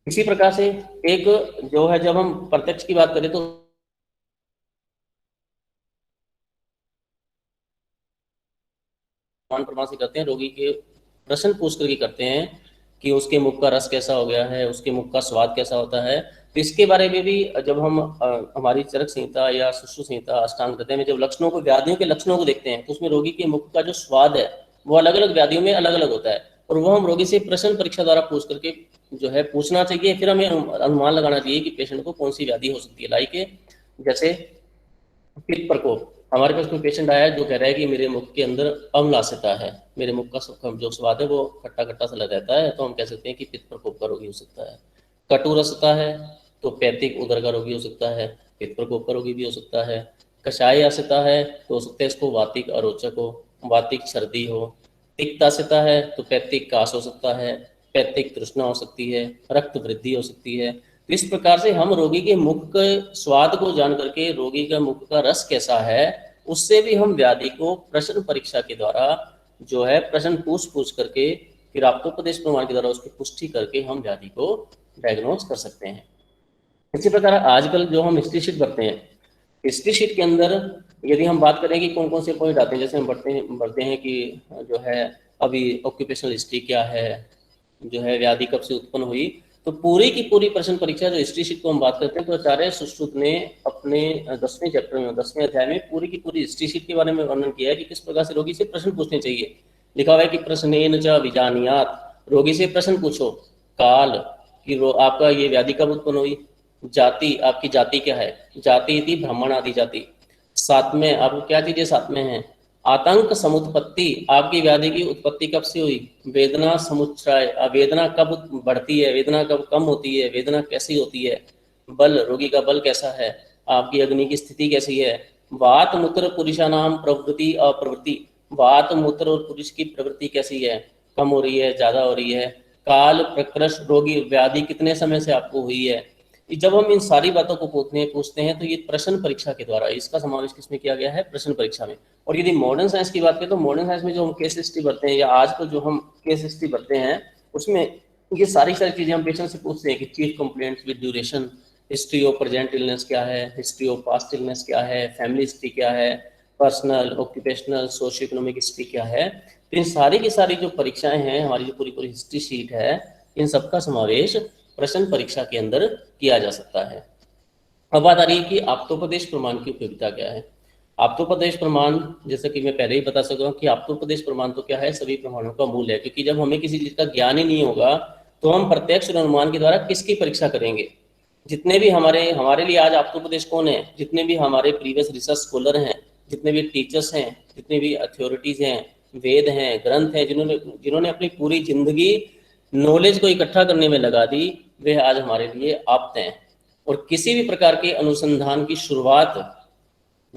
इसी प्रकार से एक जो है जब हम प्रत्यक्ष की बात करें तो प्रमाण से करते हैं, रोगी के प्रश्न पूछ करके करते हैं कि उसके मुख का रस कैसा हो गया है, उसके मुख का स्वाद कैसा होता है। तो इसके बारे में भी जब हम हमारी चरक संहिता या सुश्रुत संहिता अष्टांग हृदय में जब लक्षणों को व्याधियों के लक्षणों को देखते हैं तो उसमें रोगी के मुख का जो स्वाद है वो अलग अलग व्याधियों में अलग अलग होता है, और वो हम रोगी से प्रश्न परीक्षा द्वारा पूछ करके जो है पूछना चाहिए, फिर हमें अनुमान लगाना चाहिए कि पेशेंट को कौन सी व्याधि हो सकती है। लाइक जैसे पित्त प्रकोप, हमारे पास कोई पेशेंट आया है जो कह रहा है कि मेरे मुख के अंदर अम्लास्यता है, मेरे मुख का जो स्वाद है वो खट्टा खट्टा सा लग रहता है, तो हम कह सकते हैं कि पित्त प्रकोप का रोगी हो सकता है। कटु रसता है तो पैथिक उदर का रोगी हो सकता है, पित्त प्रकोप का रोगी भी हो सकता है। कषाय आस्यता है तो हो सकता है इसको वातिक अरोचक हो, वातिक सर्दी हो। तिक्त आस्यता है तो पैथिक काश हो सकता है, पैथिक तृष्णा हो सकती है, रक्त वृद्धि हो सकती है। तो इस प्रकार से हम रोगी के मुख के स्वाद को जान करके रोगी का मुख का रस कैसा है उससे भी हम व्याधि को प्रश्न परीक्षा के द्वारा जो है प्रश्न पूछ करके फिर आप्तोपदेश प्रमाण के द्वारा उसकी पुष्टि करके हम व्याधि को डायग्नोज कर सकते हैं। इसी प्रकार आजकल जो हम हिस्ट्री शीट भरते हैं, हिस्ट्री शीट के अंदर यदि हम बात करें कि कौन कौन से पॉइंट आते हैं, जैसे हम बढ़ते हैं कि जो है अभी ऑक्यूपेशनल हिस्ट्री क्या है, जो है व्याधि कब से उत्पन्न हुई, तो पूरी की पूरी प्रश्न परीक्षा जो हिस्ट्री शीट को हम बात करते हैं, तो आचार्य सुश्रुत ने अपने 10वें चैप्टर में 10वें अध्याय में पूरी की पूरी हिस्ट्री शीट के बारे में वर्णन किया है कि किस प्रकार से रोगी से प्रश्न पूछने चाहिए। लिखा हुआ है कि प्रश्नेन च विजानियात, रोगी से प्रश्न पूछो। काल कि आपका ये व्याधि कब उत्पन्न हुई। जाति, आपकी जाति क्या है, जाति इति ब्राह्मण आदि जाति। साथ में आपको क्या चीजें साथ में हैं। आतंक समुत्पत्ति, आपकी व्याधि की उत्पत्ति कब से हुई। वेदना समुच्चय, वेदना कब बढ़ती है, वेदना कब कम होती है, वेदना कैसी होती है। बल, रोगी का बल कैसा है, आपकी अग्नि की स्थिति कैसी है। वात मूत्र पुरुषानाम प्रवृत्ति अप्रवृत्ति, वात मूत्र और पुरुष की प्रवृत्ति कैसी है, कम हो रही है, ज्यादा हो रही है। काल प्रकृष्ट, रोगी व्याधि कितने समय से आपको हुई है। जब हम इन सारी बातों को पूछते हैं तो ये प्रश्न परीक्षा के द्वारा, इसका समावेश किसमें किया गया है, प्रश्न परीक्षा में। और यदि मॉडर्न साइंस की बात करें तो मॉडर्न साइंस में जो हम केस हिस्ट्री भरते हैं, या आज को जो हम केस हिस्ट्री भरते हैं, उसमें ये सारी चीजें हम पेशेंट से पूछते हैं कि chief complaints with duration, history of present illness क्या है, हिस्ट्री ऑफ पास्ट इलनेस क्या है, फैमिली हिस्ट्री क्या है, personal occupational socio economic history क्या है। तो इन सारी की सारी जो परीक्षाएं हैं, हमारी जो पूरी पूरी हिस्ट्री शीट है, इन सबका समावेश प्रश्न परीक्षा के अंदर किया जा सकता है। अब बात आ रही है कि आप्तोपदेश प्रमाण की उपयोगिता क्या है। आप्तोपदेश प्रमाण, जैसे कि मैं पहले ही बता सका कि आप्तोपदेश प्रमाण तो क्या है, सभी प्रमाणों का मूल है। क्योंकि जब हमें किसी चीज का ज्ञान ही नहीं होगा तो हम प्रत्यक्ष और अनुमान के द्वारा किसकी परीक्षा करेंगे। जितने भी हमारे लिए आज आप्तोपदेश कौन है, जितने भी हमारे प्रीवियस रिसर्च स्कॉलर हैं, जितने भी टीचर्स हैं, जितने भी अथॉरिटीज हैं, वेद हैं, ग्रंथ हैं, जिन्होंने अपनी पूरी जिंदगी नॉलेज को इकट्ठा करने में लगा दी, वे आज हमारे लिए आप्त हैं। और किसी भी प्रकार के अनुसंधान की शुरुआत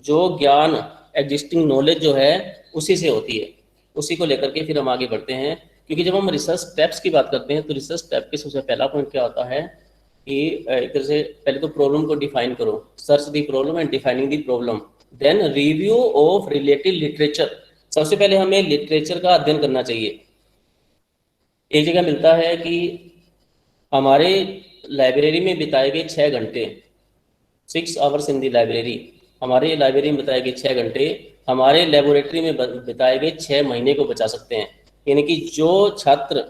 जो ज्ञान एग्जिस्टिंग नॉलेज जो है उसी से होती है, उसी को लेकर के फिर हम आगे बढ़ते हैं। क्योंकि जब हम रिसर्च स्टेप्स की बात करते हैं तो रिसर्च स्टेप के सबसे पहला पॉइंट क्या होता है कि एक तरह से पहले तो प्रॉब्लम को डिफाइन करो, search the problem and defining the problem, then review of related literature. सबसे पहले हमें लिटरेचर का अध्ययन करना चाहिए। एक जगह मिलता है कि हमारे लाइब्रेरी में बिताए गए 6 घंटे, 6 आवर्स इन दी लाइब्रेरी, हमारे लाइब्रेरी में बिताए गए 6 घंटे हमारे लेबोरेटरी में बिताए गए 6 महीने को बचा सकते हैं। यानी कि जो छात्र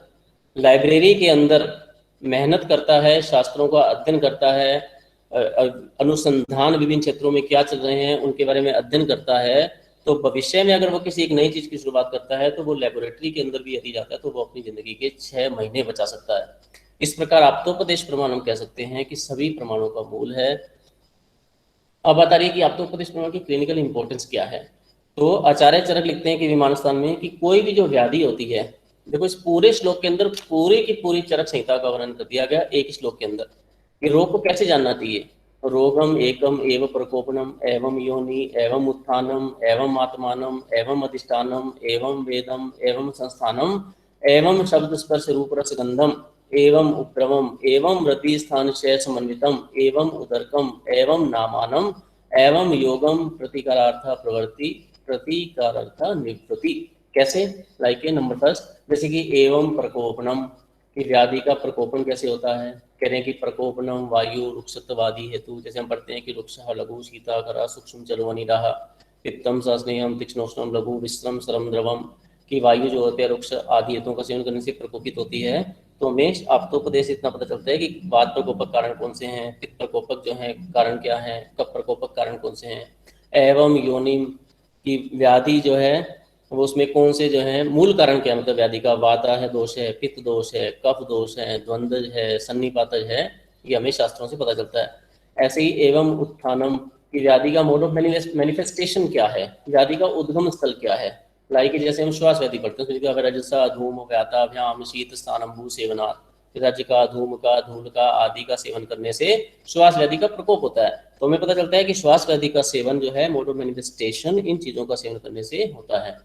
लाइब्रेरी के अंदर मेहनत करता है, शास्त्रों का अध्ययन करता है, अनुसंधान विभिन्न क्षेत्रों में क्या चल रहे हैं उनके बारे में अध्ययन करता है, तो भविष्य में अगर वो किसी एक नई चीज की शुरुआत करता है तो वो लेबोरेटरी के अंदर भी यदि जाता है तो वो अपनी जिंदगी के 6 महीने बचा सकता है। इस प्रकार आप्तोपदेश प्रमाण हम कह सकते हैं कि सभी प्रमाणों का मूल है। अब बता रही है कि आप्तोपदेश प्रमाण की क्लिनिकल इंपॉर्टेंस क्या है। तो आचार्य चरक लिखते हैं कि विमान स्थान में कि कोई भी जो व्याधि होती है, देखो इस पूरे श्लोक के अंदर पूरी की पूरी चरक संहिता का वर्णन कर दिया गया एक श्लोक के अंदर कि रोग को कैसे जानना चाहिए। रोगम एकम एवं प्रकोपनम एवं योनि एवं उत्थानम एवं आत्मानम एवं अधिष्ठानम एवं वेदम एवं संस्थानम एवं शब्द स्पर्श रूप रस गंधम एवं उपद्रवम एवं रति स्थान शय समन्वितम एवं उदरकम एवं नामानम एवं योगम प्रतिकारार्थ प्रवृत्ति प्रतिकारार्थ निवृत्ति। कैसे, लाइक नंबर 10, जैसे कि एवं प्रकोपनम कि व्याधि का प्रकोपन कैसे होता है। कह रहे हैं कि प्रकोपनम वायु रुक्षत्वादि हेतु, जैसे हम पढ़ते हैं कि रुक्ष लघु शीताकरा सूक्ष्म जलवनिराह पित्तम सस्नेहम तीक्ष्णोष्णम लघु विश्रम सरम द्रवम, कि वायु जो होते हैं रुक्ष आदि हेतुओं का सेवन करने से प्रकोपित होती है। तो हमें आप्तोपदेश इतना पता चलता है कि वात प्रकोपक कारण कौन से हैं, पित्त प्रकोपक जो है कारण क्या है, कफ प्रकोपक कारण कौन से हैं, एवं योनि की व्याधि जो है वो उसमें कौन से जो है मूल कारण क्या है, मतलब व्याधि का वाता है दोष है, पित्त दोष है, कफ दोष है, द्वंद्व है, सन्निपातज है, ये हमें शास्त्रों से पता चलता है। ऐसे ही एवं उत्थानम की व्याधि का मोड ऑफ मैनिफेस्टेशन क्या है, व्याधि का उद्गम स्थल क्या है। लाइक जैसे हम श्वास व्याधि पढ़ते हैं, रजसा धूम व्याताभ्याम शीत स्थानम्भू सेवनात्, रज का धूम का धूल का आदि का सेवन करने से श्वास व्याधि का प्रकोप होता है। तो हमें पता चलता है कि श्वास व्याधि का सेवन जो है मोड ऑफ मैनिफेस्टेशन इन चीजों का सेवन करने से होता है।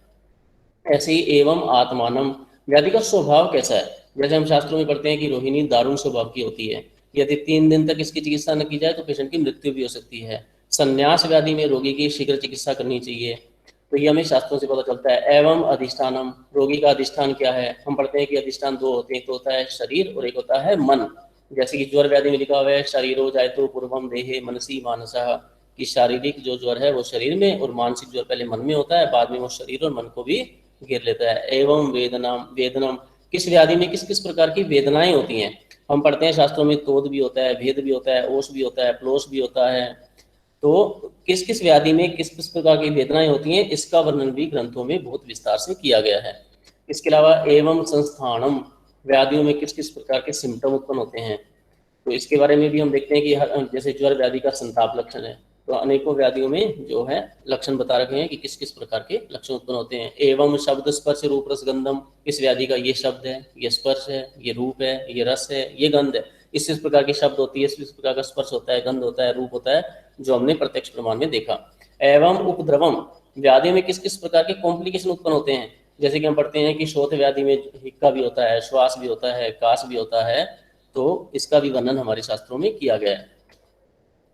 ऐसे ही एवं आत्मानम व्याधि का स्वभाव कैसा है। जैसे हम शास्त्रों में पढ़ते हैं कि रोहिणी दारुण स्वभाव की होती है, यदि 3 दिन तक इसकी चिकित्सा न की जाए तो पेशेंट की मृत्यु भी हो सकती है। संन्यास व्याधि में रोगी की शीघ्र चिकित्सा करनी चाहिए, तो ये हमें शास्त्रों से पता चलता है। एवं अधिष्ठानम, रोगी का अधिष्ठान क्या है। हम पढ़ते हैं कि अधिष्ठान 2 होते हैं, एक तो होता है शरीर और एक होता है मन। जैसे कि ज्वर व्याधि में लिखा हुआ है शरीरो जायतो पूर्वम देहे मनसी मानसः, कि शारीरिक जो ज्वर है वो शरीर में और मानसिक ज्वर पहले मन में होता है, बाद में वो शरीर और मन को भी घेर लेता है। एवं वेदनम, किस व्याधि में किस किस प्रकार की वेदनाएं होती हैं। हम पढ़ते हैं शास्त्रों में तोद भी होता है, भेद भी होता है, ओष भी होता है, प्लोष भी होता है। तो किस किस व्याधि में किस किस प्रकार की वेदनाएं होती हैं, इसका वर्णन भी ग्रंथों में बहुत विस्तार से किया गया है। इसके अलावा एवं संस्थानम, व्याधियों में किस किस प्रकार के सिम्टम उत्पन्न होते हैं, तो इसके बारे में भी हम देखते हैं कि जैसे ज्वर व्याधि का संताप लक्षण है, तो अनेकों व्याधियों में जो है लक्षण बता रखे हैं कि किस किस प्रकार के लक्षण उत्पन्न होते हैं। एवं शब्द स्पर्श रूप रस गंधम, इस व्याधि का ये शब्द है, ये स्पर्श है, ये रूप है, ये रस है, ये गंध है। इस प्रकार की शब्द होती है, इस प्रकार का स्पर्श होता है, गंध होता है, रूप होता है, जो हमने प्रत्यक्ष प्रमाण में देखा। एवं उपद्रवम, व्याधि में किस किस प्रकार के कॉम्प्लिकेशन उत्पन्न होते हैं, जैसे कि हम पढ़ते हैं कि शोथ व्याधि में हिक्का भी होता है, श्वास भी होता है, काश भी होता है, तो इसका भी वर्णन हमारे शास्त्रों में किया गया है।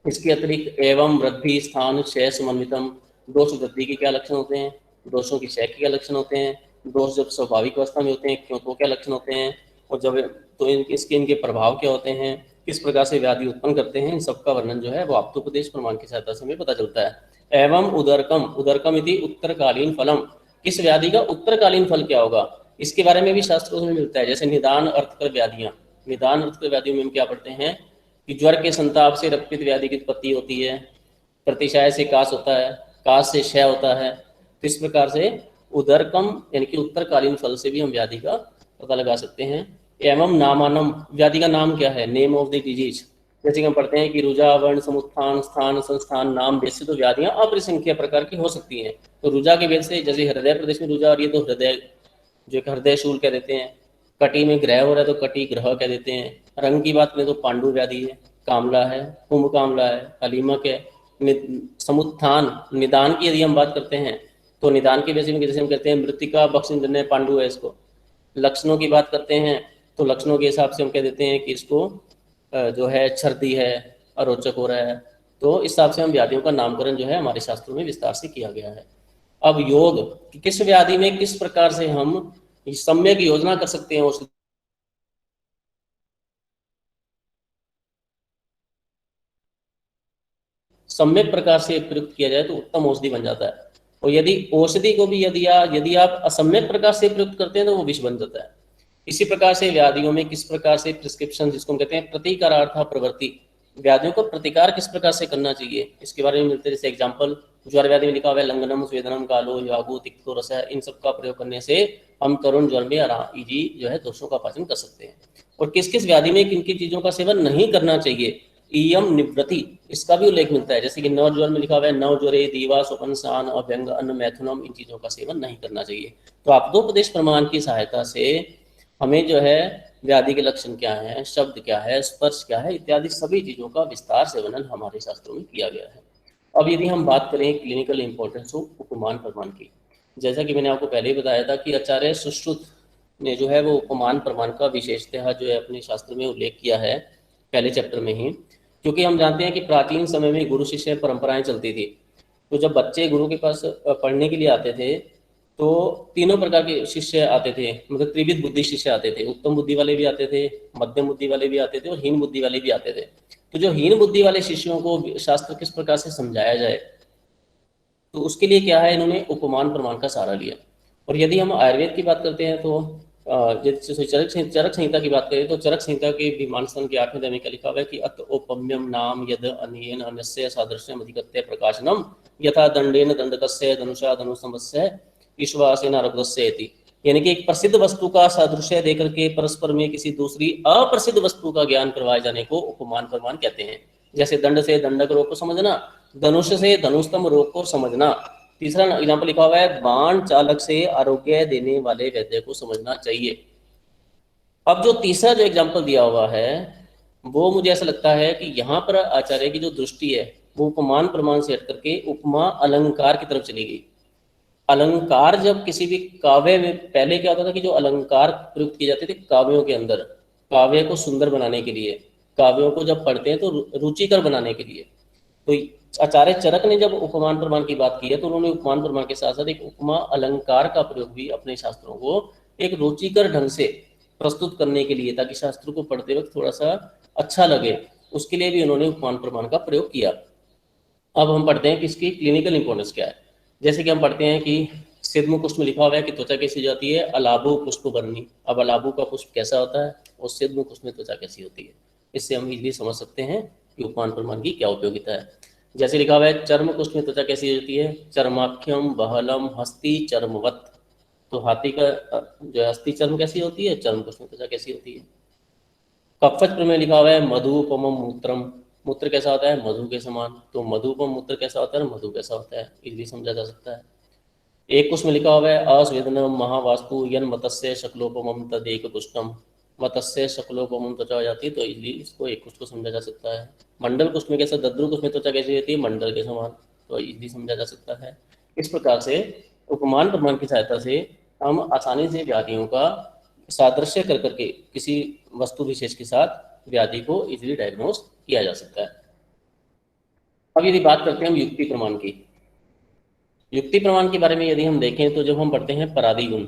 इसके अतिरिक्त एवं वृद्धि स्थान क्षय समन्वितम, दोष वृद्धि के क्या लक्षण होते हैं, दोषों की क्षय के क्या लक्षण होते हैं, दोष जब स्वाभाविक अवस्था में होते हैं क्यों तो क्या लक्षण होते हैं, और जब तो इनके प्रभाव क्या होते हैं, किस प्रकार से व्याधि उत्पन्न करते हैं, इन सबका वर्णन जो है वो आप्तोपदेश प्रमाण की सहायता से हमें पता चलता है। एवं उदरकम यदि उत्तरकालीन फलम, किस व्याधि का उत्तरकालीन फल क्या होगा, इसके बारे में भी शास्त्रों में मिलता है। जैसे निदान अर्थकर व्याधियां, निदान अर्थकर व्याधियों में हम क्या पढ़ते हैं कि ज्वर के संताप से रक्तपित व्याधि की उत्पत्ति होती है, प्रतिशय से काश होता है, काश से क्षय होता है। तो इस प्रकार से उदरकम यानी कि उत्तरकालीन फल से भी हम व्याधि का पता लगा सकते हैं। एवं नामानम, व्याधि का नाम क्या है, नेम ऑफ द डिजीज, जैसे कि हम पढ़ते हैं कि रुजा वर्ण समुत्थान स्थान संस्थान नाम भेद से तो व्याधियां अपरिसंख्य प्रकार की हो सकती हैं। तो रुजा के भेद से जैसे हृदय प्रदेश में रुजा आ रही है तो हृदय जो हृदय शूल कह देते हैं, कटी में ग्रह हो रहा है तो कटी ग्रह कह देते हैं, रंग की बात करें तो पांडु व्याधि है, कामला है, कुंभ कामला है, अलीमक है। समुत्थान निदान की यदि हम बात करते हैं तो निदान के वैसे में जैसे हम कहते हैं मृतिका बक्ष निर्णय पांडु है इसको। लक्षणों की बात करते हैं तो लक्षणों के हिसाब से हम कह देते हैं कि इसको जो है छर्दी है, अरोचक हो रहा है। तो इस हिसाब से हम व्याधियों का नामकरण जो है हमारे शास्त्रों में विस्तार से किया गया है। अब योग, किस व्याधि में किस प्रकार से हम सम्यक योजना कर सकते हैं, उस सम्यक प्रकार से प्रयुक्त किया जाए तो उत्तम औषधि बन जाता है। और यदि औषधि को भी यदि आप असम्यक प्रकार से प्रयुक्त करते हैं तो वो विष बन जाता है। इसी प्रकार से व्याधियों में किस प्रकार से प्रिस्क्रिप्शन, जिसको हम कहते हैं प्रतिकारार्थ प्रवृत्ति, व्याधियों को प्रतिकार किस प्रकार से करना चाहिए, इसके बारे में मिलते हैं। जैसे एग्जाम्पल ज्वर व्याधि में लिखा हुआ है लंगनम स्वेदनम कालो यागु तिक्तो रस, इन सब का प्रयोग करने से हम तरुण ज्वर में इजी जो है दोषों का पाचन कर सकते हैं। और किस किस व्याधि में किन किन चीजों का सेवन नहीं करना चाहिए, इयम निवृत्ति, इसका भी उल्लेख मिलता है। जैसे कि नव ज्वर में लिखा हुआ है नव ज्वरे दीवा स्वपन सान अभ्यंग अन्न मैथुनम, इन चीजों का सेवन नहीं करना चाहिए। तो आप्तोपदेश प्रमाण की सहायता से हमें जो है व्याधि के लक्षण क्या है, शब्द क्या है, स्पर्श क्या है, इत्यादि सभी चीजों का विस्तार से वर्णन हमारे शास्त्रों में किया गया है। अब यदि हम बात करें क्लिनिकल इंपॉर्टेंस ऑफ उपमान प्रमाण की, जैसा कि मैंने आपको पहले ही बताया था कि आचार्य सुश्रुत ने जो है वो उपमान प्रमाण का विशेषतः जो है अपने शास्त्र में उल्लेख किया है पहले चैप्टर में ही। क्योंकि हम जानते हैं कि प्राचीन समय में गुरु शिष्य परंपराएं चलती थी, तो जब बच्चे गुरु के पास पढ़ने के लिए आते थे तो तीनों प्रकार के शिष्य आते थे, मतलब त्रिविध बुद्धि शिष्य आते थे, उत्तम बुद्धि वाले भी आते थे, मध्यम बुद्धि वाले भी आते थे और हीन बुद्धि वाले भी आते थे। तो जो हीन बुद्धि वाले शिष्यों को शास्त्र किस प्रकार से समझाया जाए, तो उसके लिए क्या है, इन्होंने उपमान प्रमाण का सहारा लिया। और यदि हम आयुर्वेद की बात करते हैं तो जैसे चरक संहिता की बात करें तो चरक संहिता के विमान स्तन के 8वें अध्याय में क्या लिखा हुआ है कि अत उपम्यम नाम यद अनियन अन्यस्य सादृश्यम अधिगत्य प्रकाशनम यथा दंडेन दंडकस्य धनुषा धनुषमस्य ईश्वासेन आरब्धस्य, यानी कि एक प्रसिद्ध वस्तु का सादृश्य देकर के परस्पर में किसी दूसरी अप्रसिद्ध वस्तु का ज्ञान करवाए जाने को उपमान प्रमाण कहते हैं। जैसे दंड से दंडक रोग को समझना, धनुष से धनुषतम रोग को समझना। तीसरा एग्जाम्पल लिखा हुआ है बाण चालक से आरोग्य देने वाले वैद्य को समझना चाहिए। अब जो तीसरा जो एग्जाम्पल दिया हुआ है वो मुझे ऐसा लगता है कि यहाँ पर आचार्य की जो दृष्टि है वो उपमान प्रमाण से हट करके उपमा अलंकार की तरफ चली गई। अलंकार जब किसी भी काव्य में, पहले क्या होता था कि जो अलंकार प्रयुक्त किए जाते थे काव्यों के अंदर, काव्य को सुंदर बनाने के लिए, काव्यों को जब पढ़ते हैं तो रुचिकर बनाने के लिए, तो आचार्य चरक ने जब उपमान प्रमाण की बात की है तो उन्होंने उपमान प्रमाण के साथ साथ एक उपमा अलंकार का प्रयोग भी अपने शास्त्रों को एक रुचिकर ढंग से प्रस्तुत करने के लिए, ताकि शास्त्र को पढ़ते वक्त थोड़ा सा अच्छा लगे, उसके लिए भी उन्होंने उपमान प्रमाण का प्रयोग किया। अब हम पढ़ते हैं कि इसकी क्लिनिकल इंपॉर्टेंस क्या है। जैसे कि हम पढ़ते हैं कि सिद्धमुख पुष्प में लिखा हुआ है कि त्वचा कैसी जाती है, अलाबु पुष्प बरनी। अब अलाबु का पुष्प कैसा होता है और सिद्धमुख पुष्प में त्वचा कैसी होती है, इससे हम इजीली समझ सकते हैं कि उपमान प्रमाण की क्या उपयोगिता है। जैसे लिखा हुआ है चर्म पुष्प में त्वचा कैसी होती है, चर्माख्यम बहलम हस्ती चर्मवत। तो हाथी का जो है हस्ती चर्म कैसी होती है, चर्म पुष्प में त्वचा कैसी होती है। कफच में लिखा हुआ है मधुपम मूत्रम, मूत्र कैसा होता है, मधु के समान। तो मधुपम मूत्र कैसा होता है, मधु कैसा होता है, इजीली समझा जा सकता है। एक कुछ में लिखा हुआ है अस्वेदनम महावास्तु यन मत्स्य शकलोपमम तदेक पुष्टम। मत्स्य शकलोपमम त्वचा हो जाती है, तो इजीली इसको एक कुछ को समझा जा सकता है। मंडल कुछ में कैसा, दद्रु कुछ में त्वचा कैसी होती है, मंडल के समान, तो इजीली समझा जा सकता है। इस प्रकार से उपमान प्रमाण की सहायता से हम आसानी से व्याधियों का सादृश्य कर करके किसी वस्तु विशेष के साथ व्याधि को इजीली डायग्नोस किया जा सकता है। अब यदि बात करते हैं हम युक्ति प्रमाण की, युक्ति प्रमाण के बारे में यदि हम देखें तो जब हम पढ़ते हैं परादिगुण,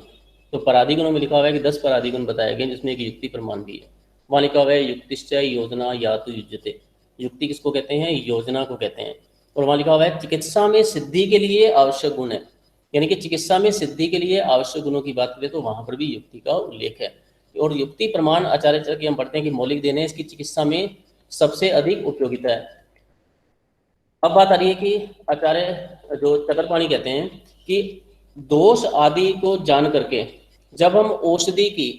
तो परादिगुणों में लिखा हुआ है कि 10 परादिगुण बताए गए जिसमें एक युक्ति प्रमाण भी है। वहाँ लिखा हुआ है युक्तिश्चय योजना या तो युज्यते। युक्ति किसको कहते हैं, योजना को कहते हैं। और वहाँ लिखा हुआ है चिकित्सा में सिद्धि के लिए आवश्यक गुण है, यानी कि चिकित्सा में सिद्धि के लिए आवश्यक गुणों की बात करें तो वहाँ पर भी युक्ति का उल्लेख है। और युक्ति प्रमाण आचार्य चरक की हम पढ़ते हैं कि मौलिक देने इसकी चिकित्सा में सबसे अधिक उपयोगिता है। अब बात आ रही है कि आचार्य जो चक्रपाणी कहते हैं कि दोष आदि को जान करके जब हम औषधि की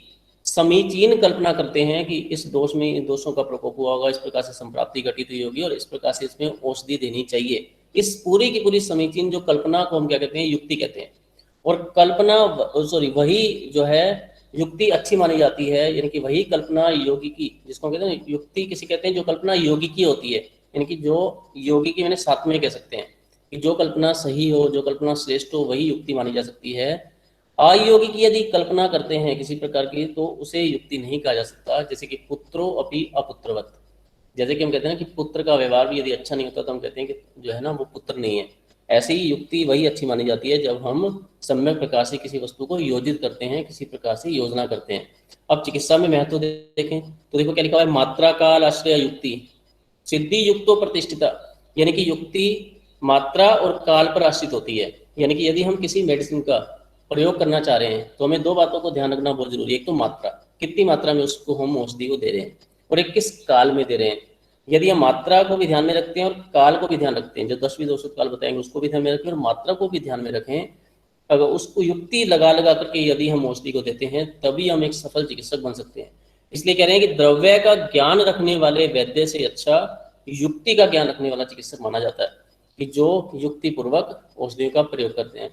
समीचीन कल्पना करते हैं कि इस दोष में इन दोषों का प्रकोप हुआ होगा, इस प्रकार से संप्राप्ति घटित हुई होगी और इस प्रकार से इसमें औषधि देनी चाहिए, इस पूरी की पूरी समीचीन जो कल्पना को हम क्या कहते हैं, युक्ति कहते हैं। और कल्पना वही जो है युक्ति अच्छी मानी जाती है, यानी कि वही कल्पना योगिकी जिसको कहते हैं, युक्ति किसी कहते हैं जो कल्पना योगिकी होती है, यानी कि जो योगिकी मैंने साथ में कह सकते हैं कि जो कल्पना सही हो, जो कल्पना श्रेष्ठ हो, वही युक्ति मानी जा सकती है। अयोगिक यदि कल्पना करते हैं किसी प्रकार की तो उसे युक्ति नहीं कहा जा सकता। जैसे कि पुत्रो अपि अपुत्रवत, जैसे कि हम कहते हैं कि पुत्र का व्यवहार भी यदि अच्छा नहीं होता तो हम कहते हैं कि जो है ना वो पुत्र नहीं है। ऐसी ही युक्ति वही अच्छी मानी जाती है जब हम सम्यक प्रकार से किसी वस्तु को योजित करते हैं, किसी प्रकार से योजना करते हैं। अब चिकित्सा में महत्व देखें तो देखो क्या लिखा हुआ है, मात्रा काल आश्रय युक्ति सिद्धि युक्तो प्रतिष्ठिता, यानी कि युक्ति मात्रा और काल पर आश्रित होती है। यानी कि यदि हम किसी मेडिसिन का प्रयोग करना चाह रहे हैं तो हमें दो बातों को ध्यान रखना बहुत जरूरी है। एक तो मात्रा, कितनी मात्रा में उसको हम औषधि को दे रहे हैं, और एक किस काल में दे रहे हैं। यदि हम मात्रा को भी ध्यान में रखते हैं और काल को भी ध्यान रखते हैं, जो 10 औषध काल बताएंगे उसको भी ध्यान में रखें और मात्रा को भी ध्यान में रखें, अगर उसको युक्ति लगा करके यदि हम औषधि को देते हैं तभी हम एक सफल चिकित्सक बन सकते हैं। इसलिए कह रहे हैं कि द्रव्य का ज्ञान रखने वाले वैद्य से अच्छा युक्ति का ज्ञान रखने वाला चिकित्सक माना जाता है, कि जो युक्ति पूर्वक औषधियों का प्रयोग करते हैं।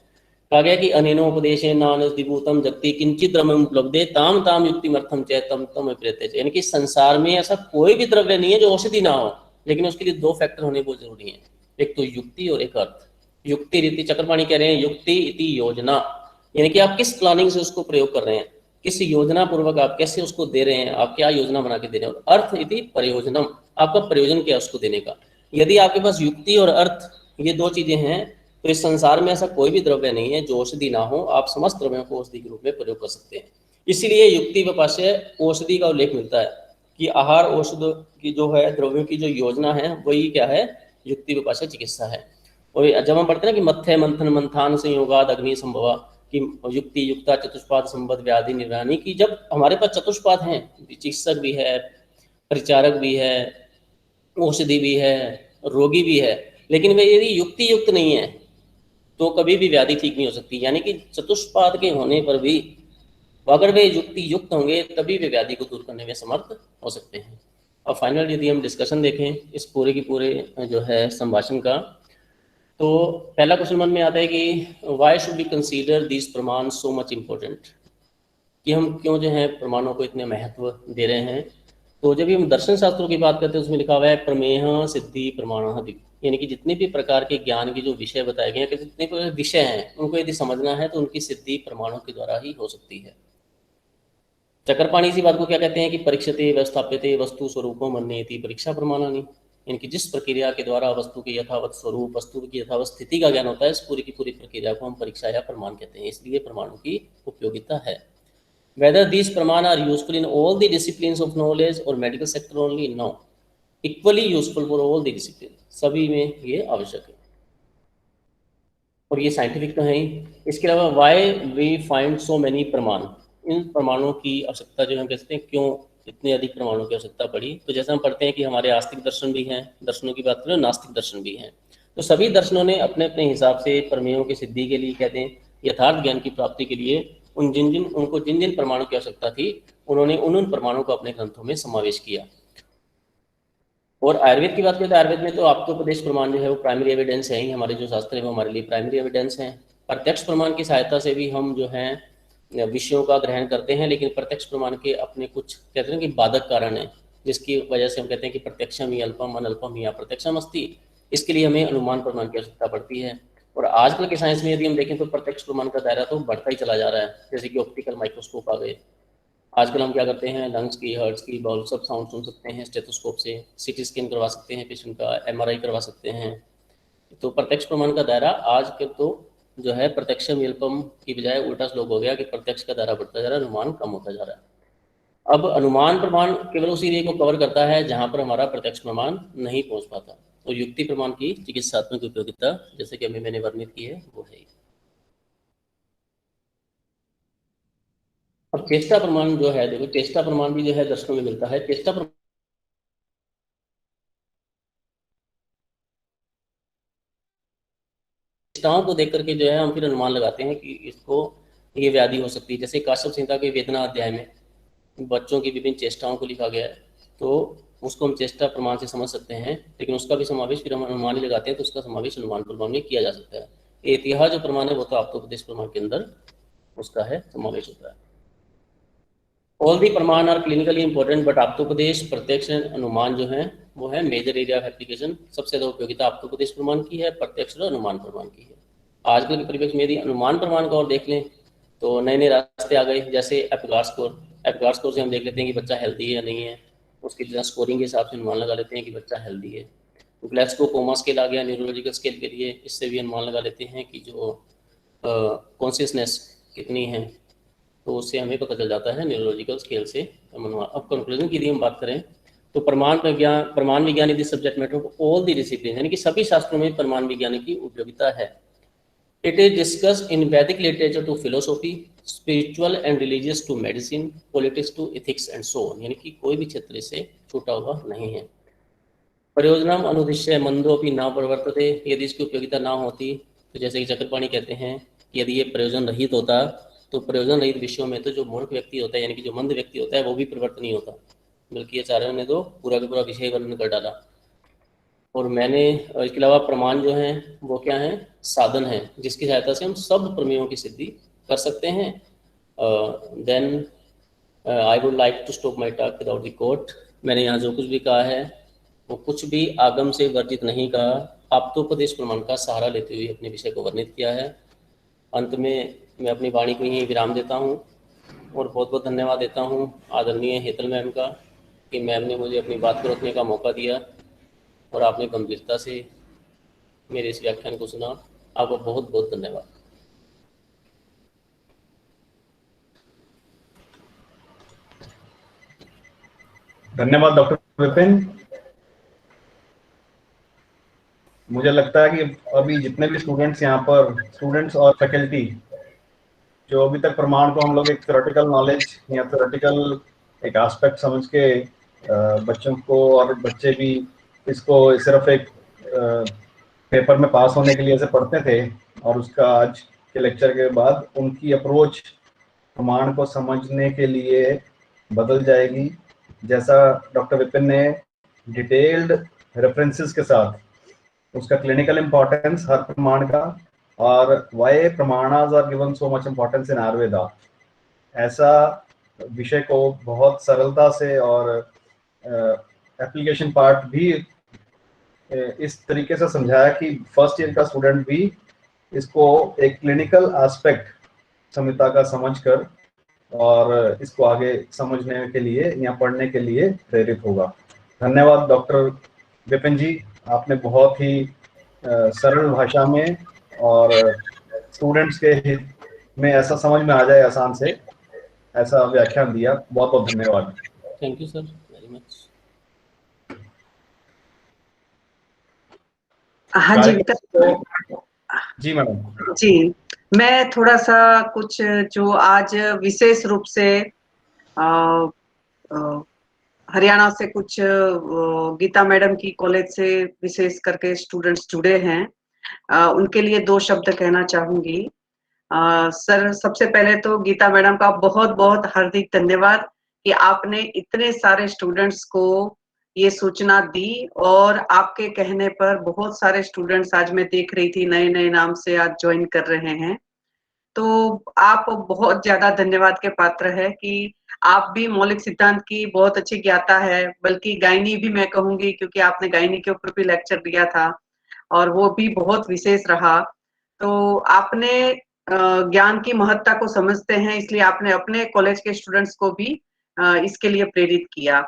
कहा गया कि अनेनोपदेशे नानस्दिभूतम जगति किंचित द्रव्यम उपलब्धे ताम ताम युक्तिमर्थम चैतम तम प्रेत्य, यानी कि संसार में ऐसा कोई भी द्रव्य नहीं है जो औषधि ना हो, लेकिन उसके लिए दो फैक्टर होने बहुत जरूरी है, एक तो युक्ति और एक अर्थ। युक्ति रीति चक्रपाणी कह रहे हैं युक्ति इति योजना, यानी कि आप किस प्लानिंग से उसको प्रयोग कर रहे हैं, किस योजना पूर्वक आप कैसे उसको दे रहे हैं, आप क्या योजना बना के दे रहे हैं। और अर्थ इति प्रयोजनम, आपका प्रयोजन क्या है उसको देने का। यदि आपके पास युक्ति और अर्थ ये दो चीजें हैं तो इस संसार में ऐसा कोई भी द्रव्य नहीं है जो औषधि ना हो, आप समस्त द्रव्यों को औषधि के रूप में प्रयोग कर सकते हैं। इसीलिए युक्ति विपाश्य औषधि का उल्लेख मिलता है कि आहार औषध की जो है द्रव्यों की जो योजना है वही क्या है, युक्ति विपाश्य चिकित्सा है। और जब हम पढ़ते हैं कि मथ्य मंथन मंथान संयोगाद अग्नि संभवा, कि युक्ति युक्ता चतुष्पाद संबद्ध व्याधि निर्वाणी, की जब हमारे पास चतुष्पाद हैं, चिकित्सक भी है, परिचारक भी है, औषधि भी है, रोगी भी है, लेकिन वे यदि युक्ति युक्त नहीं है तो कभी भी व्याधि ठीक नहीं हो सकती। यानी कि चतुष्पाद के होने पर भी अगर वे युक्ति युक्त होंगे तभी वे व्याधि को दूर करने में समर्थ हो सकते हैं। और फाइनल यदि हम डिस्कशन देखें इस पूरे की पूरे जो है संभाषण का, तो पहला क्वेश्चन मन में आता है कि why should be consider this प्रमाण सो मच इम्पोर्टेंट, कि हम क्यों जो है प्रमाणों को इतने महत्व दे रहे हैं। तो जब हम दर्शन शास्त्रों की बात करते हैं उसमें लिखा हुआ है प्रमेह सिद्धि प्रमाण, यानी कि जितने भी प्रकार के ज्ञान के जो विषय बताए गए हैं, जितने भी विषय हैं उनको यदि समझना है तो उनकी सिद्धि प्रमाणों के द्वारा ही हो सकती है। चक्रपाणी इसी बात को क्या कहते हैं कि परीक्षते व्यवस्थाप्यते वस्तु स्वरूपों मन्येति परीक्षा प्रमाणानि, यानी कि जिस प्रक्रिया के द्वारा वस्तु के यथावत स्वरूप, वस्तु की यथावत स्थिति का ज्ञान होता है, इस पूरी की पूरी प्रक्रिया को हम परीक्षा या प्रमाण कहते हैं। इसलिए प्रमाणों की उपयोगिता है। Whether these pramana are useful in all the disciplines of knowledge or medical sector only? No. Equally useful for all the disciplines. सभी में ये आवश्यक है और ये साइंटिफिक तो है ही। इसके अलावा why we find so many प्रमाण, इन प्रमाणों की आवश्यकता जो हम कहते हैं क्यों इतने अधिक प्रमाणों की आवश्यकता पड़ी। तो जैसे हम पढ़ते हैं कि हमारे आस्तिक दर्शन भी हैं, दर्शनों की बात करें नास्तिक दर्शन भी हैं, तो सभी दर्शनों ने अपने अपने हिसाब से प्रमेयों की सिद्धि के लिए कहते हैं यथार्थ ज्ञान की प्राप्ति के लिए उनको जिन जिन प्रमाणों की आवश्यकता थी उन्होंने उन प्रमाणों को अपने ग्रंथों में समावेश किया। और आयुर्वेद की बात करें तो आयुर्वेद में तो आप्तोपदेश प्रमाण जो है वो प्राइमरी एविडेंस है ही, हमारे जो शास्त्र है वो हमारे लिए प्राइमरी एविडेंस हैं। प्रत्यक्ष प्रमाण की सहायता से भी हम जो है विषयों का ग्रहण करते हैं, लेकिन प्रत्यक्ष प्रमाण के अपने कुछ कहते हैं कि बाधक कारण है, जिसकी वजह से हम कहते हैं कि प्रत्यक्षम ही अल्पम अनल्पम ही अप्रत्यक्षम अस्ति। इसके लिए हमें अनुमान प्रमाण की आवश्यकता पड़ती है। और आजकल के साइंस में यदि हम देखें तो प्रत्यक्ष प्रमाण का दायरा तो बढ़ता ही चला जा रहा है, जैसे कि ऑप्टिकल माइक्रोस्कोप आ गए। आजकल हम क्या करते हैं, लंग्स की, हार्ट्स की, बाउल सब साउंड सुन सकते हैं स्टेथोस्कोप से, सीटी स्कैन करवा सकते हैं पेशेंट का, एमआरआई करवा सकते हैं। तो प्रत्यक्ष प्रमाण का दायरा आज के तो जो है प्रत्यक्षम अल्पम की बजाय उल्टा श्लोक हो गया कि प्रत्यक्ष का दायरा बढ़ता जा रहा है, अनुमान कम होता जा रहा है। अब अनुमान प्रमाण केवल उसी एरिया को कवर करता है जहां पर हमारा प्रत्यक्ष प्रमाण नहीं पहुंच पाता। तो युक्ति प्रमाण की चिकित्सात्मक उपयोगिता जैसे कि अभी मैंने वर्णित की है वो है। अब चेष्टा प्रमाण जो है, देखो चेष्टा प्रमाण भी जो है दर्शनों में मिलता है। चेष्टाओं को देख करके जो है हम फिर अनुमान लगाते हैं कि इसको ये व्याधि हो सकती है। जैसे काश्यप संहिता के वेदना अध्याय में बच्चों की विभिन्न चेष्टाओं को लिखा गया है, तो उसको हम चेष्टा प्रमाण से समझ सकते हैं, लेकिन उसका भी समावेश फिर हम अनुमान ही लगाते हैं तो उसका समावेश अनुमान प्रमाण में किया जा सकता है। इतिहास जो प्रमाण है वो तो आप्तोपदेश प्रमाण के अंदर उसका है समावेश होता है। ऑल दी प्रमाण आर क्लिनिकली इंपॉर्टेंट बट आप्तोपदेश प्रत्यक्ष अनुमान जो है वो है मेजर एरिया ऑफ एप्लीकेशन। सबसे ज्यादा उपयोगिता आप्तोपदेश प्रमाण की है, प्रत्यक्ष और अनुमान प्रमाण की है। आजकल के परिप्रेक्ष्य में यदि अनुमान प्रमाण का और देख लें तो नए नए रास्ते आ गए, जैसे एपिगार स्कोर। एपिगार स्कोर से हम देख लेते हैं कि बच्चा हेल्दी है या नहीं है, उसकी स्कोरिंग के हिसाब से अनुमान लगा लेते हैं कि बच्चा हेल्दी है। ग्लैक्सो-कोमा स्केल आ गया न्यूरोलॉजिकल स्केल के लिए, इससे भी अनुमान लगा लेते हैं कि जो कॉन्शियसनेस कितनी है, तो उससे हमें पता चल जाता है न्यूरोलॉजिकल स्केल से अनुमान। अब कंक्लूजन की यदि हम बात करें तो प्रमाण विज्ञान यदि subject matter of all the discipline, यानी कि सभी शास्त्रों में प्रमाण विज्ञान की उपयोगिता है। It is discussed in Vedic literature to philosophy, spiritual and religious to medicine, politics to ethics and so on, यानी कि कोई भी क्षेत्र से छूटा हुआ नहीं है। प्रयोजनम अनुदिश्य मंदोपि न प्रवर्तते, यदि इसकी उपयोगिता ना होती तो जैसे कि चक्रपाणी कहते हैं कि यदि ये प्रयोजन रहित होता तो प्रयोजन रहित विषयों में तो जो मूर्ख व्यक्ति होता है यानी कि जो मंद व्यक्ति होता है वो भी प्रवृत्त नहीं होता, बल्कि आचार्यों ने तो पूरा का पूरा विषय वर्णन कर डाला। और मैंने इसके अलावा प्रमाण जो हैं वो क्या हैं, साधन हैं जिसकी सहायता से हम सब प्रमेयों की सिद्धि कर सकते हैं। Then I would like to stop my talk without the quote. मैंने यहाँ जो कुछ भी कहा है वो कुछ भी आगम से वर्जित नहीं कहा, आप्तोपदेश प्रमाण का सहारा लेते हुए अपने विषय को वर्णित किया है। अंत में मैं अपनी वाणी को यहीं विराम देता हूँ और बहुत बहुत धन्यवाद देता हूँ आदरणीय हेतल मैम का कि मैम ने मुझे अपनी बात को रखने का मौका दिया और आपने गंभीरता से मेरे इस व्याख्यान को सुना। आपका बहुत बहुत धन्यवाद। धन्यवाद डॉक्टर विपिन। मुझे लगता है कि अभी जितने भी स्टूडेंट्स और फैकल्टी जो अभी तक प्रमाण को हम लोग एक थ्योरेटिकल नॉलेज या थ्योरेटिकल एक एस्पेक्ट समझ के बच्चों को, और बच्चे भी इसको सिर्फ एक पेपर में पास होने के लिए ऐसे पढ़ते थे, और उसका आज के लेक्चर के बाद उनकी अप्रोच प्रमाण को समझने के लिए बदल जाएगी। जैसा डॉक्टर विपिन ने डिटेल्ड रेफरेंसेस के साथ उसका क्लिनिकल इंपॉर्टेंस हर प्रमाण का, और वाई प्रमाणास are given so much importance in Ayurveda, ऐसा विषय को बहुत सरलता से और एप्लीकेशन पार्ट भी इस तरीके से समझाया कि फर्स्ट ईयर का स्टूडेंट भी इसको एक क्लिनिकल एस्पेक्ट संहिता का समझकर और इसको आगे समझने के लिए या पढ़ने के लिए प्रेरित होगा। धन्यवाद डॉक्टर विपिन जी, आपने बहुत ही सरल भाषा में और स्टूडेंट्स के हित में ऐसा समझ में आ जाए आसान से ऐसा व्याख्यान दिया। बहुत बहुत धन्यवाद। Thank you sir very much. हाँ जी कार्यक्रम विकास को, जी मैडम। जी, मैं थोड़ा सा कुछ जो आज विशेष रूप से अ, अ, हरियाणा से कुछ गीता मैडम की कॉलेज से विशेष करके स्टूडेंट्स जुड़े हैं, उनके लिए 2 शब्द कहना चाहूंगी। सर, सबसे पहले तो गीता मैडम का बहुत-बहुत हार्दिक धन्यवाद कि आपने इतने सारे स्टूडेंट्स को ये सूचना दी और आपके कहने पर बहुत सारे स्टूडेंट्स आज मैं देख रही थी नए-नए नाम से आज ज्वाइन कर रहे हैं। तो आप बहुत ज़्यादा धन्यवाद के पात्र हैं कि आप भी मौलिक सिद्धांत की बहुत अच्छी ज्ञाता है, बल्कि गायनी भी मैं कहूँगी क्योंकि आपने गायनी के ऊपर भी लेक्चर दिया था और वो भी बहुत विशेष रहा। तो आपने ज्ञान की महत्ता को समझते हैं, इसलिए आपने अपने कॉलेज के स्टूडेंट्स को भी इसके लिए प्रेरित किया।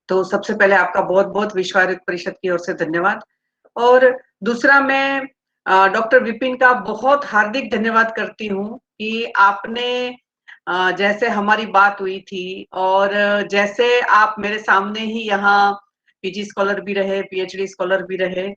तो सबसे पहले आपका बहुत-बहुत विश्व आर्य परिषद की ओर से धन्यवाद। और दूसरा मैं डॉक्टर विपिन का बहुत हार्दिक धन्यवाद करती हूँ कि आपने जैसे हमारी बात हुई थी और जैसे आप मेरे सामने ही यहाँ पीजी स्कॉलर भी रहे, पीएचडी स्कॉलर भी रहे,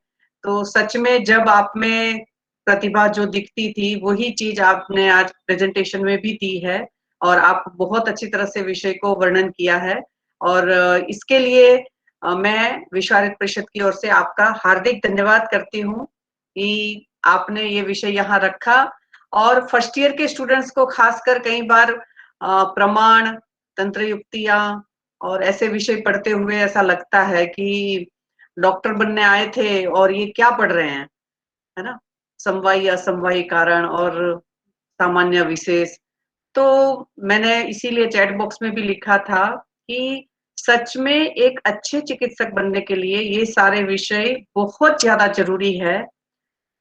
तो सच में जब आप में प्रतिभा जो दिखती थी, वही चीज़ आपने आज प्रेज़ेंटेशन में भी दी है और आप बहुत अच्छी तरह से विषय को वर्णन किया है और इसके लिए मैं विश्व आर्य परिषद की ओर से आपका हार्दिक धन्यवाद करती हूँ कि आपने ये विषय यहाँ रखा और फर्स्ट ईयर के स्टूडेंट्स को खासकर कई बार प्रमाण, तंत्र युक्तियाँ और ऐसे विषय पढ़ते हुए ऐसा लगता है कि डॉक्टर बनने आए थे और ये क्या पढ़ रहे हैं, है ना? समवायी, असमवायी कारण और सामान्य विशेष। तो मैंने इसीलिए चैट बॉक्स में भी लिखा था कि सच में एक अच्छे चिकित्सक बनने के लिए ये सारे विषय बहुत ज़्यादा ज़रूरी है।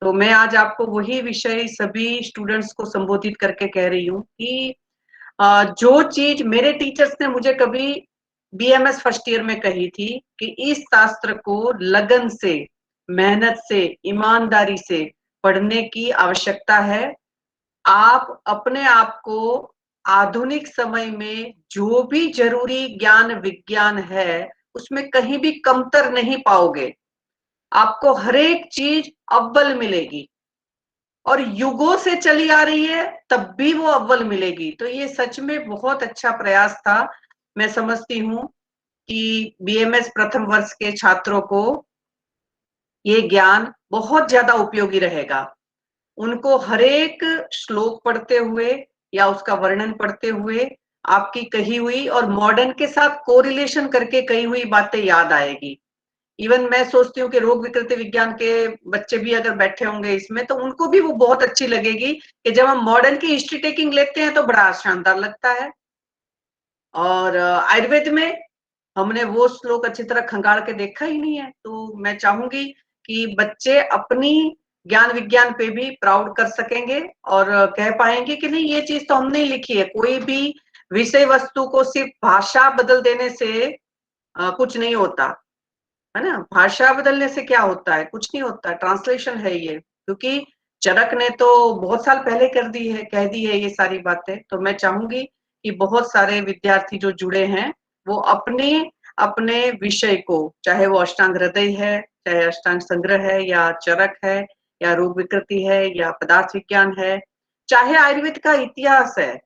तो मैं आज आपको वही विषय सभी स्टूडेंट्स को संबोधित करके कह रही हूँ कि जो चीज़ मेरे टीचर्स ने मुझे कभी बीएमएस फर्स्ट ईयर में कही थी कि इस शास्त्र को लगन से, मेहनत से, ईमानदारी से पढ़ने की आवश्यकता है। आप अपने आप को आधुनिक समय में जो भी ज़रूरी ज्ञान विज्ञान है, उसमें कहीं भी कमतर नहीं पाओगे। आपको हर एक चीज़ अव्वल मिलेगी और युगों से चली आ रही है, तब भी वो अव्वल मिलेगी। तो ये सच में बहुत अच्छा प्रयास था। मैं समझती हूँ कि बीएमएस प्रथम वर्ष के छात्रों को ये ज्ञान बहुत ज़्यादा उपयोगी रहेगा। उनको हर एक श्लोक पढ़ते हुए या उसका वर्णन पढ़ते हुए आपकी कही हुई और मॉडर्न के साथ कोरिलेशन करके कही हुई बातें याद आएगी। इवन मैं सोचती हूँ कि रोग विकृति विज्ञान के बच्चे भी अगर बैठे होंगे इसमें तो उनको भी वो बहुत अच्छी लगेगी कि जब हम मॉडर्न की हिस्ट्री टेकिंग लेते हैं तो बड़ा शानदार लगता है। और आयुर्वेद में हमने वो श्लोक अच्छी तरह खंगाल के देखा ही नहीं है। तो मैं चाहूंगी कि बच्चे अपनी ज्ञान विज्ञान पे भी प्राउड कर सकेंगे और कह पाएंगे कि नहीं ये चीज तो हमने ही लिखी है। कोई भी विषय वस्तु को सिर्फ भाषा बदल देने से कुछ नहीं होता, है ना? भाषा बदलने से क्या होता है? कुछ नहीं होता, ट्रांसलेशन है ये। क्योंकि चरक ने तो बहुत साल पहले कर दी है, कह दी है ये सारी बातें। तो मैं चाहूंगी कि बहुत सारे विद्यार्थी जो जुड़े हैं, वो अपने अपने विषय को, चाहे वो अष्टांग हृदय है, चाहे अष्टांग संग्रह है या चरक है या रोग विकृति है या पदार्थ विज्ञान है, चाहे आयुर्वेद का इतिहास है,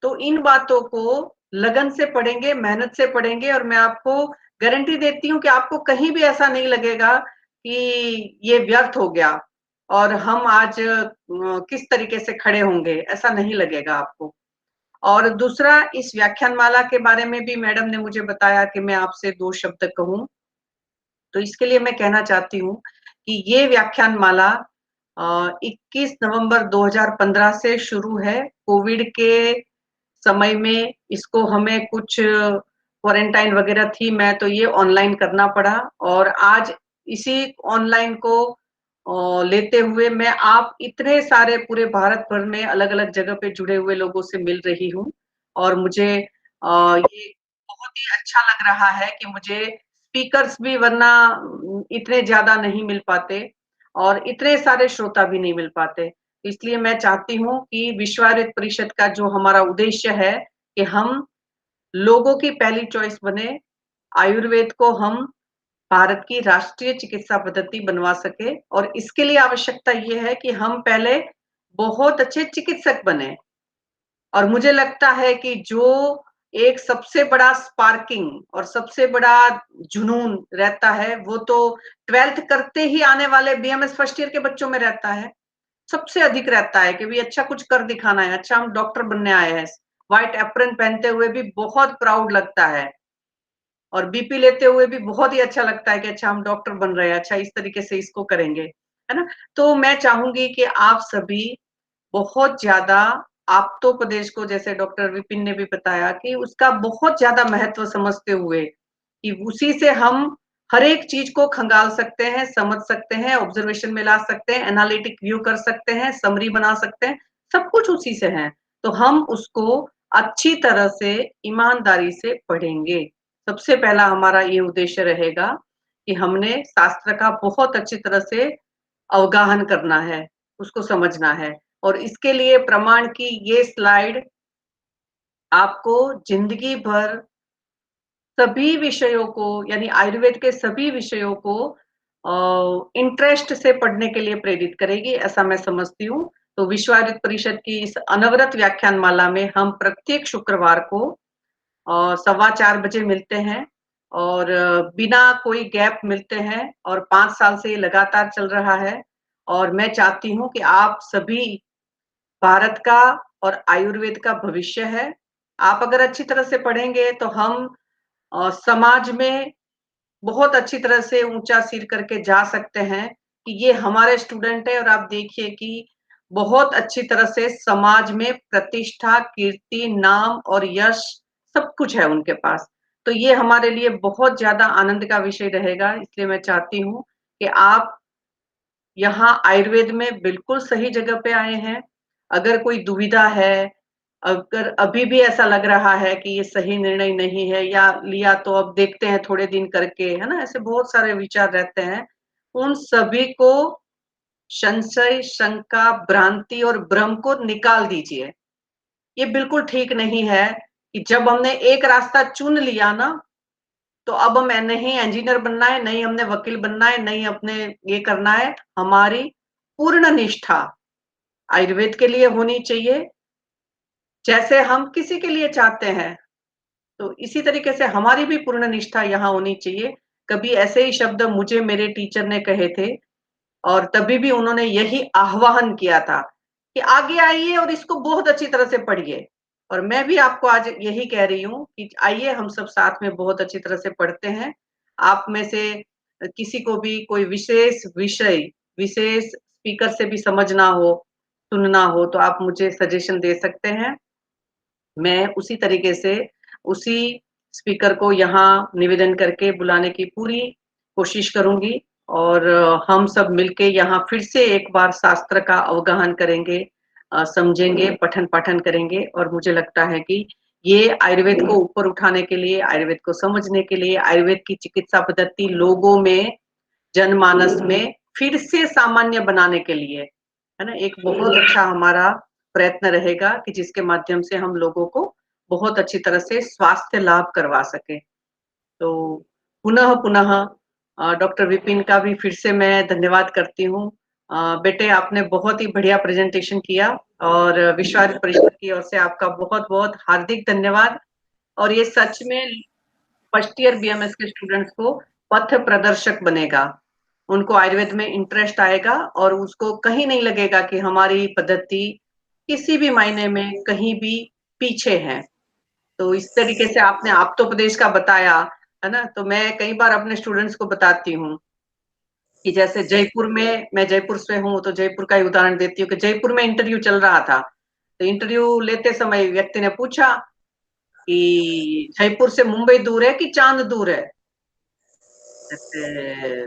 तो इन बातों को लगन से पढ़ेंगे, मेहनत से पढ़ेंगे और मैं आपको गारंटी देती हूँ कि आपको कहीं भी ऐसा नहीं लगेगा कि ये व्यर्थ हो गया और हम आज किस तरीके से खड़े होंगे, ऐसा नहीं लगेगा आपको। और दूसरा, इस व्याख्यानमाला के बारे में भी मैडम ने मुझे बताया कि मैं आपसे 2 शब्द कहूँ। तो इसके लिए मैं कहना चाहती हूँ कि ये व्याख्यानमाला 21 नवंबर 2015 से शुरू है। कोविड के समय में इसको हमें कुछ क्वारंटाइन वगैरह थी, मैं तो ये ऑनलाइन करना पड़ा और आज इसी ऑनलाइन को लेते हुए मैं आप इतने सारे पूरे भारत भर में अलग-अलग जगह पे जुड़े हुए लोगों से मिल रही हूँ और मुझे ये बहुत ही अच्छा लग रहा है कि मुझे स्पीकर्स भी वरना इतने ज़्यादा नहीं मिल पाते और इतने सारे श्रोता भी नहीं मिल पाते। इसलिए मैं चाहती हूँ कि विश्व आयुर्वेद परिषद का जो हमारा उद्देश्य है कि हम लोगों की पहली चॉइस बने, आयुर्वेद को हम भारत की राष्ट्रीय चिकित्सा पद्धति बनवा सके। और इसके लिए आवश्यकता ये है कि हम पहले बहुत अच्छे चिकित्सक बने। और मुझे लगता है कि जो एक सबसे बड़ा स्पार्किंग और सबसे बड़ा जुनून रहता है वो तो 12th करते ही आने वाले बीएमएस फर्स्ट ईयर के बच्चों में रहता है, सबसे अधिक रहता है कि भी अच्छा कुछ कर दिखाना है, अच्छा हम डॉक्टर बनने आए हैं। व्हाइट एप्रन पहनते हुए भी बहुत प्राउड लगता है और बीपी लेते हुए भी बहुत ही अच्छा लगता है कि अच्छा हम डॉक्टर बन रहे हैं, अच्छा इस तरीके से इसको करेंगे, है ना। तो मैं चाहूंगी कि आप सभी बहुत ज्यादा आप्तोपदेश को, जैसे डॉक्टर विपिन ने भी बताया, कि उसका बहुत ज्यादा महत्व समझते हुए कि उसी से हम हर एक चीज को खंगाल सकते हैं, समझ सकते हैं, ऑब्जर्वेशन में ला सकते हैं, एनालिटिक व्यू कर सकते हैं, समरी बना सकते हैं, सब कुछ उसी से है। तो हम उसको अच्छी तरह से ईमानदारी से पढ़ेंगे। सबसे पहला हमारा ये उद्देश्य रहेगा कि हमने शास्त्र का बहुत अच्छी तरह से अवगाहन करना है, उसको समझना है। और इसके लिए प्रमाण की ये स्लाइड आपको जिंदगी भर सभी विषयों को, यानी आयुर्वेद के सभी विषयों को इंटरेस्ट से पढ़ने के लिए प्रेरित करेगी, ऐसा मैं समझती हूँ। तो विश्व आयुर्वेद परिषद की इस अनवरत व्याख्यान माला में हम प्रत्येक शुक्रवार को 4:15 बजे मिलते हैं और बिना कोई गैप मिलते हैं, और 5 साल से ये लगातार चल रहा है। और मैं चाहती हूँ कि आप सभी, भारत का और आयुर्वेद का भविष्य है। आप अगर अच्छी तरह से पढ़ेंगे तो हम समाज में बहुत अच्छी तरह से ऊंचा सिर करके जा सकते हैं कि ये हमारे स्टूडेंट है। और आप देखिए कि बहुत अच्छी तरह से समाज में प्रतिष्ठा, कीर्ति, नाम और यश सब कुछ है उनके पास। तो ये हमारे लिए बहुत ज्यादा आनंद का विषय रहेगा। इसलिए मैं चाहती हूँ कि आप यहाँ आयुर्वेद में बिल्कुल सही जगह पे आए हैं। अगर कोई दुविधा है, अगर अभी भी ऐसा लग रहा है कि ये सही निर्णय नहीं है या लिया तो अब देखते हैं थोड़े दिन करके, है ना, ऐसे बहुत सारे विचार रहते हैं। उन सभी को संशय, शंका, भ्रांति और भ्रम को निकाल दीजिए। ये बिल्कुल ठीक नहीं है कि जब हमने एक रास्ता चुन लिया ना, तो अब हमें नहीं इंजीनियर बनना है, नहीं हमने वकील बनना है, नहीं अपने ये करना है। हमारी पूर्ण निष्ठा आयुर्वेद के लिए होनी चाहिए, जैसे हम किसी के लिए चाहते हैं। तो इसी तरीके से हमारी भी पूर्ण निष्ठा यहाँ होनी चाहिए। कभी ऐसे ही शब्द मुझे मेरे टीचर ने कहे थे और तभी भी उन्होंने यही आह्वान किया था कि आगे आइए और इसको बहुत अच्छी तरह से पढ़िए। और मैं भी आपको आज यही कह रही हूँ कि आइए हम सब साथ में बहुत अच्छी तरह से पढ़ते हैं। आप में से किसी को भी कोई विशेष विषय, विशेष स्पीकर से भी समझना हो, सुनना हो, तो आप मुझे सजेशन दे सकते हैं। मैं उसी तरीके से उसी स्पीकर को यहाँ निवेदन करके बुलाने की पूरी कोशिश करूंगी और हम सब मिलके यहाँ फिर से एक बार शास्त्र का अवगाहन करेंगे, समझेंगे, पठन पाठन करेंगे। और मुझे लगता है कि ये आयुर्वेद को ऊपर उठाने के लिए, आयुर्वेद को समझने के लिए, आयुर्वेद की चिकित्सा पद्धति लोगों में, जनमानस में फिर से सामान्य बनाने के लिए, है ना, एक बहुत अच्छा हमारा प्रयत्न रहेगा कि जिसके माध्यम से हम लोगों को बहुत अच्छी तरह से स्वास्थ्य लाभ करवा सके। तो पुनः पुनः डॉक्टर विपिन का भी फिर से मैं धन्यवाद करती हूँ। बेटे, आपने बहुत ही बढ़िया प्रेजेंटेशन किया और विश्व आयुर्वेद परिषद की ओर से आपका बहुत बहुत हार्दिक धन्यवाद। और ये सच में फर्स्ट ईयर बीएमएस के स्टूडेंट्स को पथ प्रदर्शक बनेगा। उनको आयुर्वेद में इंटरेस्ट आएगा और उसको कहीं नहीं लगेगा कि हमारी पद्धति किसी भी मायने में कहीं भी पीछे है। तो इस तरीके से आपने आप्तोपदेश का बताया, है ना, तो मैं कई बार अपने स्टूडेंट्स को बताती हूँ कि जैसे जयपुर में, मैं जयपुर से हूँ तो जयपुर का ही उदाहरण देती हूँ कि जयपुर में इंटरव्यू चल रहा था। तो इंटरव्यू लेते समय व्यक्ति ने पूछा कि जयपुर से मुंबई दूर है कि चांद दूर है? कहते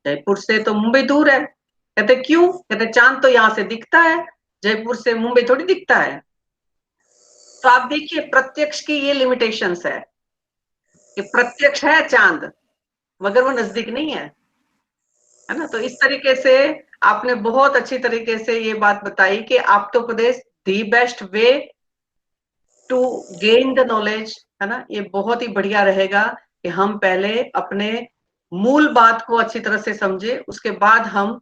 जयपुर से तो मुंबई दूर है। कहते क्यों? कहते चांद तो यहाँ से दिखता है, जयपुर से मुंबई थोड़ी दिखता है। तो आप देखिए प्रत्यक्ष की ये लिमिटेशंस है कि प्रत्यक्ष है चांद मगर वो नजदीक नहीं है ना। तो इस तरीके से आपने बहुत अच्छी तरीके से ये बात बताई कि आप्तोपदेश the best way to gain the knowledge, है ना। ये बहुत ही बढ़िया रहेगा कि हम पहले अपने मूल बात को अच्छी तरह से समझे, उसके बाद हम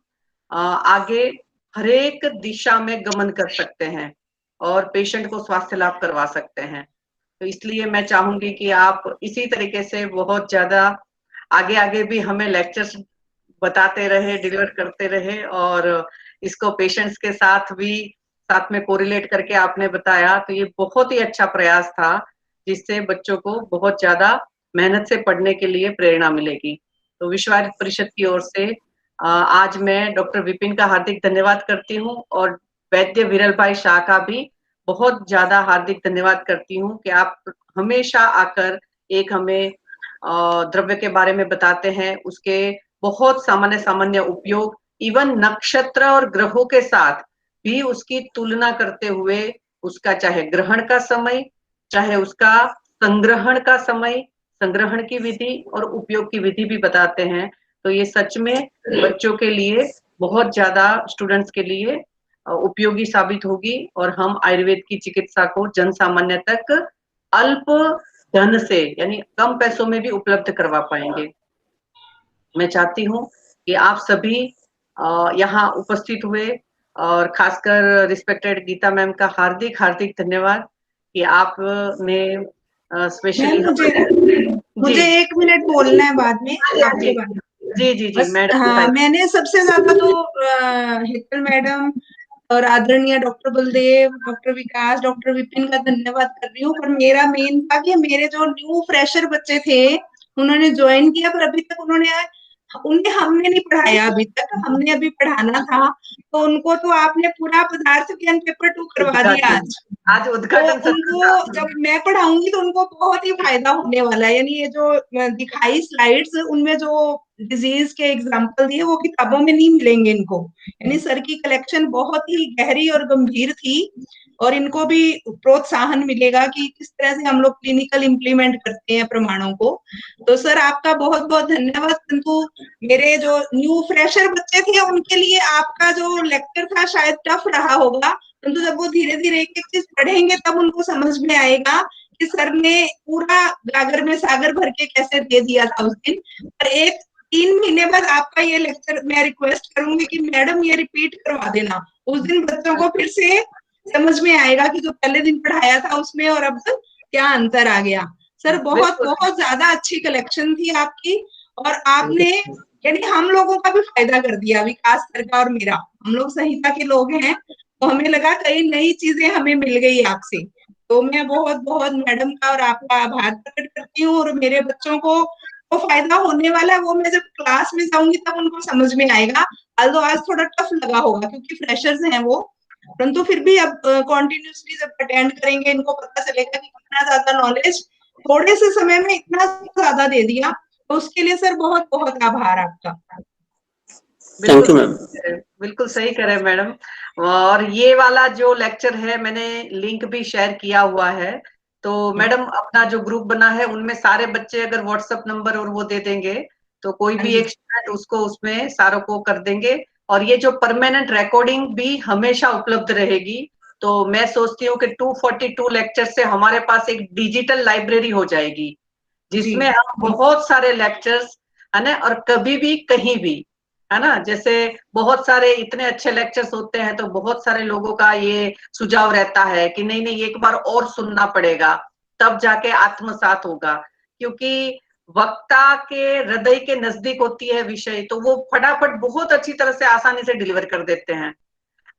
आगे हर एक दिशा में गमन कर सकते हैं और पेशेंट को स्वास्थ्य लाभ करवा सकते हैं। तो इसलिए मैं चाहूंगी कि आप इसी तरीके से बहुत ज्यादा आगे आगे भी हमें लेक्चर्स बताते रहे, डिलीवर करते रहे, और इसको पेशेंट्स के साथ भी साथ में कोरिलेट करके आपने बताया, तो ये बहुत ही अच्छा प्रयास था, जिससे बच्चों को बहुत ज्यादा मेहनत से पढ़ने के लिए प्रेरणा मिलेगी। तो विश्व आयुर्वेद परिषद की ओर से आज मैं डॉक्टर विपिन का हार्दिक धन्यवाद करती हूँ, और वैद्य विरल भाई शाह का भी बहुत ज्यादा हार्दिक धन्यवाद करती हूँ कि आप हमेशा आकर एक हमें द्रव्य के बारे में बताते हैं, उसके बहुत सामान्य सामान्य उपयोग, इवन नक्षत्र और ग्रहों के साथ भी उसकी तुलना करते हुए, उसका चाहे ग्रहण का समय, चाहे उसका संग्रहण का समय, संग्रहण की विधि और उपयोग की विधि भी बताते हैं। तो ये सच में बच्चों के लिए बहुत ज्यादा, स्टूडेंट्स के लिए उपयोगी साबित होगी, और हम आयुर्वेद की चिकित्सा को जन सामान्य तक अल्प धन से, यानी कम पैसों में भी उपलब्ध करवा पाएंगे। मैं चाहती हूँ कि आप सभी यहाँ उपस्थित हुए, और खासकर रिस्पेक्टेड गीता मैम का हार्दिक हार्दिक धन्यवाद कि आपने स्पेशली मुझे 1 मिनट बोलना है बाद में आपके बारे में। जी जी जी बस मैडम। मैंने सबसे ज्यादा तो हेतल मैडम और आदरणीय डॉक्टर बलदेव, डॉक्टर विकास, डॉक्टर विपिन का धन्यवाद कर रही हूँ। पर मेरा मेन था कि मेरे जो न्यू फ्रेशर बच्चे थे, उन्होंने ज्वाइन किया, पर अभी तक उन्हें हमने नहीं पढ़ाया, अभी तक हमने अभी पढ़ाना था। तो उनको तो आपने पूरा पदार्थ ज्ञान पेपर 2 करवा दिया आज उद्घाटन। तो उनको जब मैं पढ़ाऊंगी तो उनको बहुत ही फायदा होने वाला है। यानी ये जो दिखाई स्लाइड्स, उनमें जो डिजीज के एग्जाम्पल दिए वो किताबों में नहीं मिलेंगे इनको। यानी सर की कलेक्शन बहुत ही गहरी और गंभीर थी, और इनको भी प्रोत्साहन मिलेगा कि किस तरह से हम लोग क्लिनिकल इम्प्लीमेंट करते हैं प्रमाणों को। तो सर आपका बहुत बहुत धन्यवाद। परंतु मेरे जो न्यू फ्रेशर बच्चे थे उनके लिए आपका जो लेक्चर था शायद टफ रहा होगा, परंतु जब वो धीरे धीरे एक एक चीज पढ़ेंगे तब उनको समझ में आएगा कि सर ने पूरा गागर में सागर भर के कैसे दे दिया था उस दिन। पर 3 महीने बाद आपका ये लेक्चर मैं रिक्वेस्ट करूंगी कि मैडम ये रिपीट करवा देना। उस दिन बच्चों को फिर से समझ में आएगा कि जो पहले दिन पढ़ाया था उसमें और अब क्या अंतर आ गया। सर बहुत बहुत ज्यादा अच्छी कलेक्शन थी आपकी, और आपने यानी हम लोगों का भी फायदा कर दिया, विकास सर का और मेरा। हम लोग संहिता के लोग हैं, तो हमें लगा कई नई चीजें हमें मिल गई आपसे। तो मैं बहुत बहुत मैडम का और आपका आभार प्रकट करती हूँ, और मेरे बच्चों को तो फायदा होने वाला है। वो मैं जब क्लास में जाऊंगी तब उनको समझ में आएगा। although आज थोड़ा टफ लगा होगा क्योंकि फ्रेशर्स हैं वो, परंतु फिर भी अब कॉन्टिन्यूसली जब अटेंड करेंगे इनको पता चलेगा कि कितना ज्यादा नॉलेज थोड़े से समय में इतना ज्यादा दे दिया। तो उसके लिए सर बहुत बहुत आभार आपका। Thank you ma'am. बिल्कुल सही करे मैडम। और ये वाला जो लेक्चर है मैंने लिंक भी शेयर किया हुआ है, तो मैडम अपना जो ग्रुप बना है उनमें सारे बच्चे अगर व्हाट्सएप नंबर और वो दे देंगे तो कोई भी एक स्टूडेंट उसको उसमें सारों को कर देंगे। और ये जो परमानेंट रिकॉर्डिंग भी हमेशा उपलब्ध रहेगी। तो मैं सोचती हूँ कि 242 लेक्चर से हमारे पास एक डिजिटल लाइब्रेरी हो जाएगी, जिसमें हम बहुत सारे लेक्चर्स, है ना, और कभी भी कहीं भी, है ना, जैसे बहुत सारे इतने अच्छे लेक्चर्स होते हैं तो बहुत सारे लोगों का ये सुझाव रहता है कि नहीं नहीं एक बार और सुनना पड़ेगा तब जाके आत्मसात होगा, क्योंकि वक्ता के हृदय के नजदीक होती है विषय, तो वो फटाफट बहुत अच्छी तरह से आसानी से डिलीवर कर देते हैं।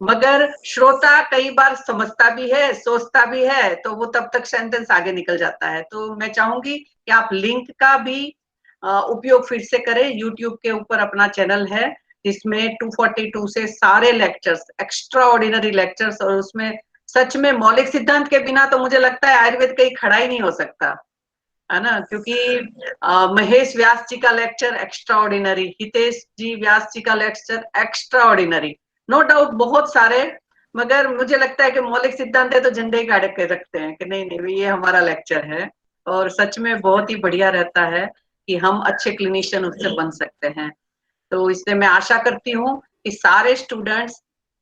मगर श्रोता कई बार समझता भी है, सोचता भी है, तो वो तब तक सेंटेंस आगे निकल जाता है। तो मैं चाहूंगी कि आप लिंक का भी उपयोग फिर से करें। यूट्यूब के ऊपर अपना चैनल है जिसमें 242 से सारे लेक्चर्स, एक्स्ट्रा ऑर्डिनरी लेक्चर्स, और उसमें सच में मौलिक सिद्धांत के बिना तो मुझे लगता है आयुर्वेद कहीं खड़ा ही नहीं हो सकता, है ना, क्योंकि महेश व्यास जी का lecture extraordinary, Hitesh ji Vyas ji का lecture extraordinary, no doubt बहुत सारे, मगर मुझे लगता है कि मौलिक सिद्धांत है तो झंडे गाड़ के रखते हैं कि नहीं नहीं ये हमारा लेक्चर है। और सच में बहुत ही बढ़िया रहता है कि हम अच्छे क्लिनिशियन उससे बन सकते हैं। तो इसलिए मैं आशा करती हूँ कि सारे स्टूडेंट्स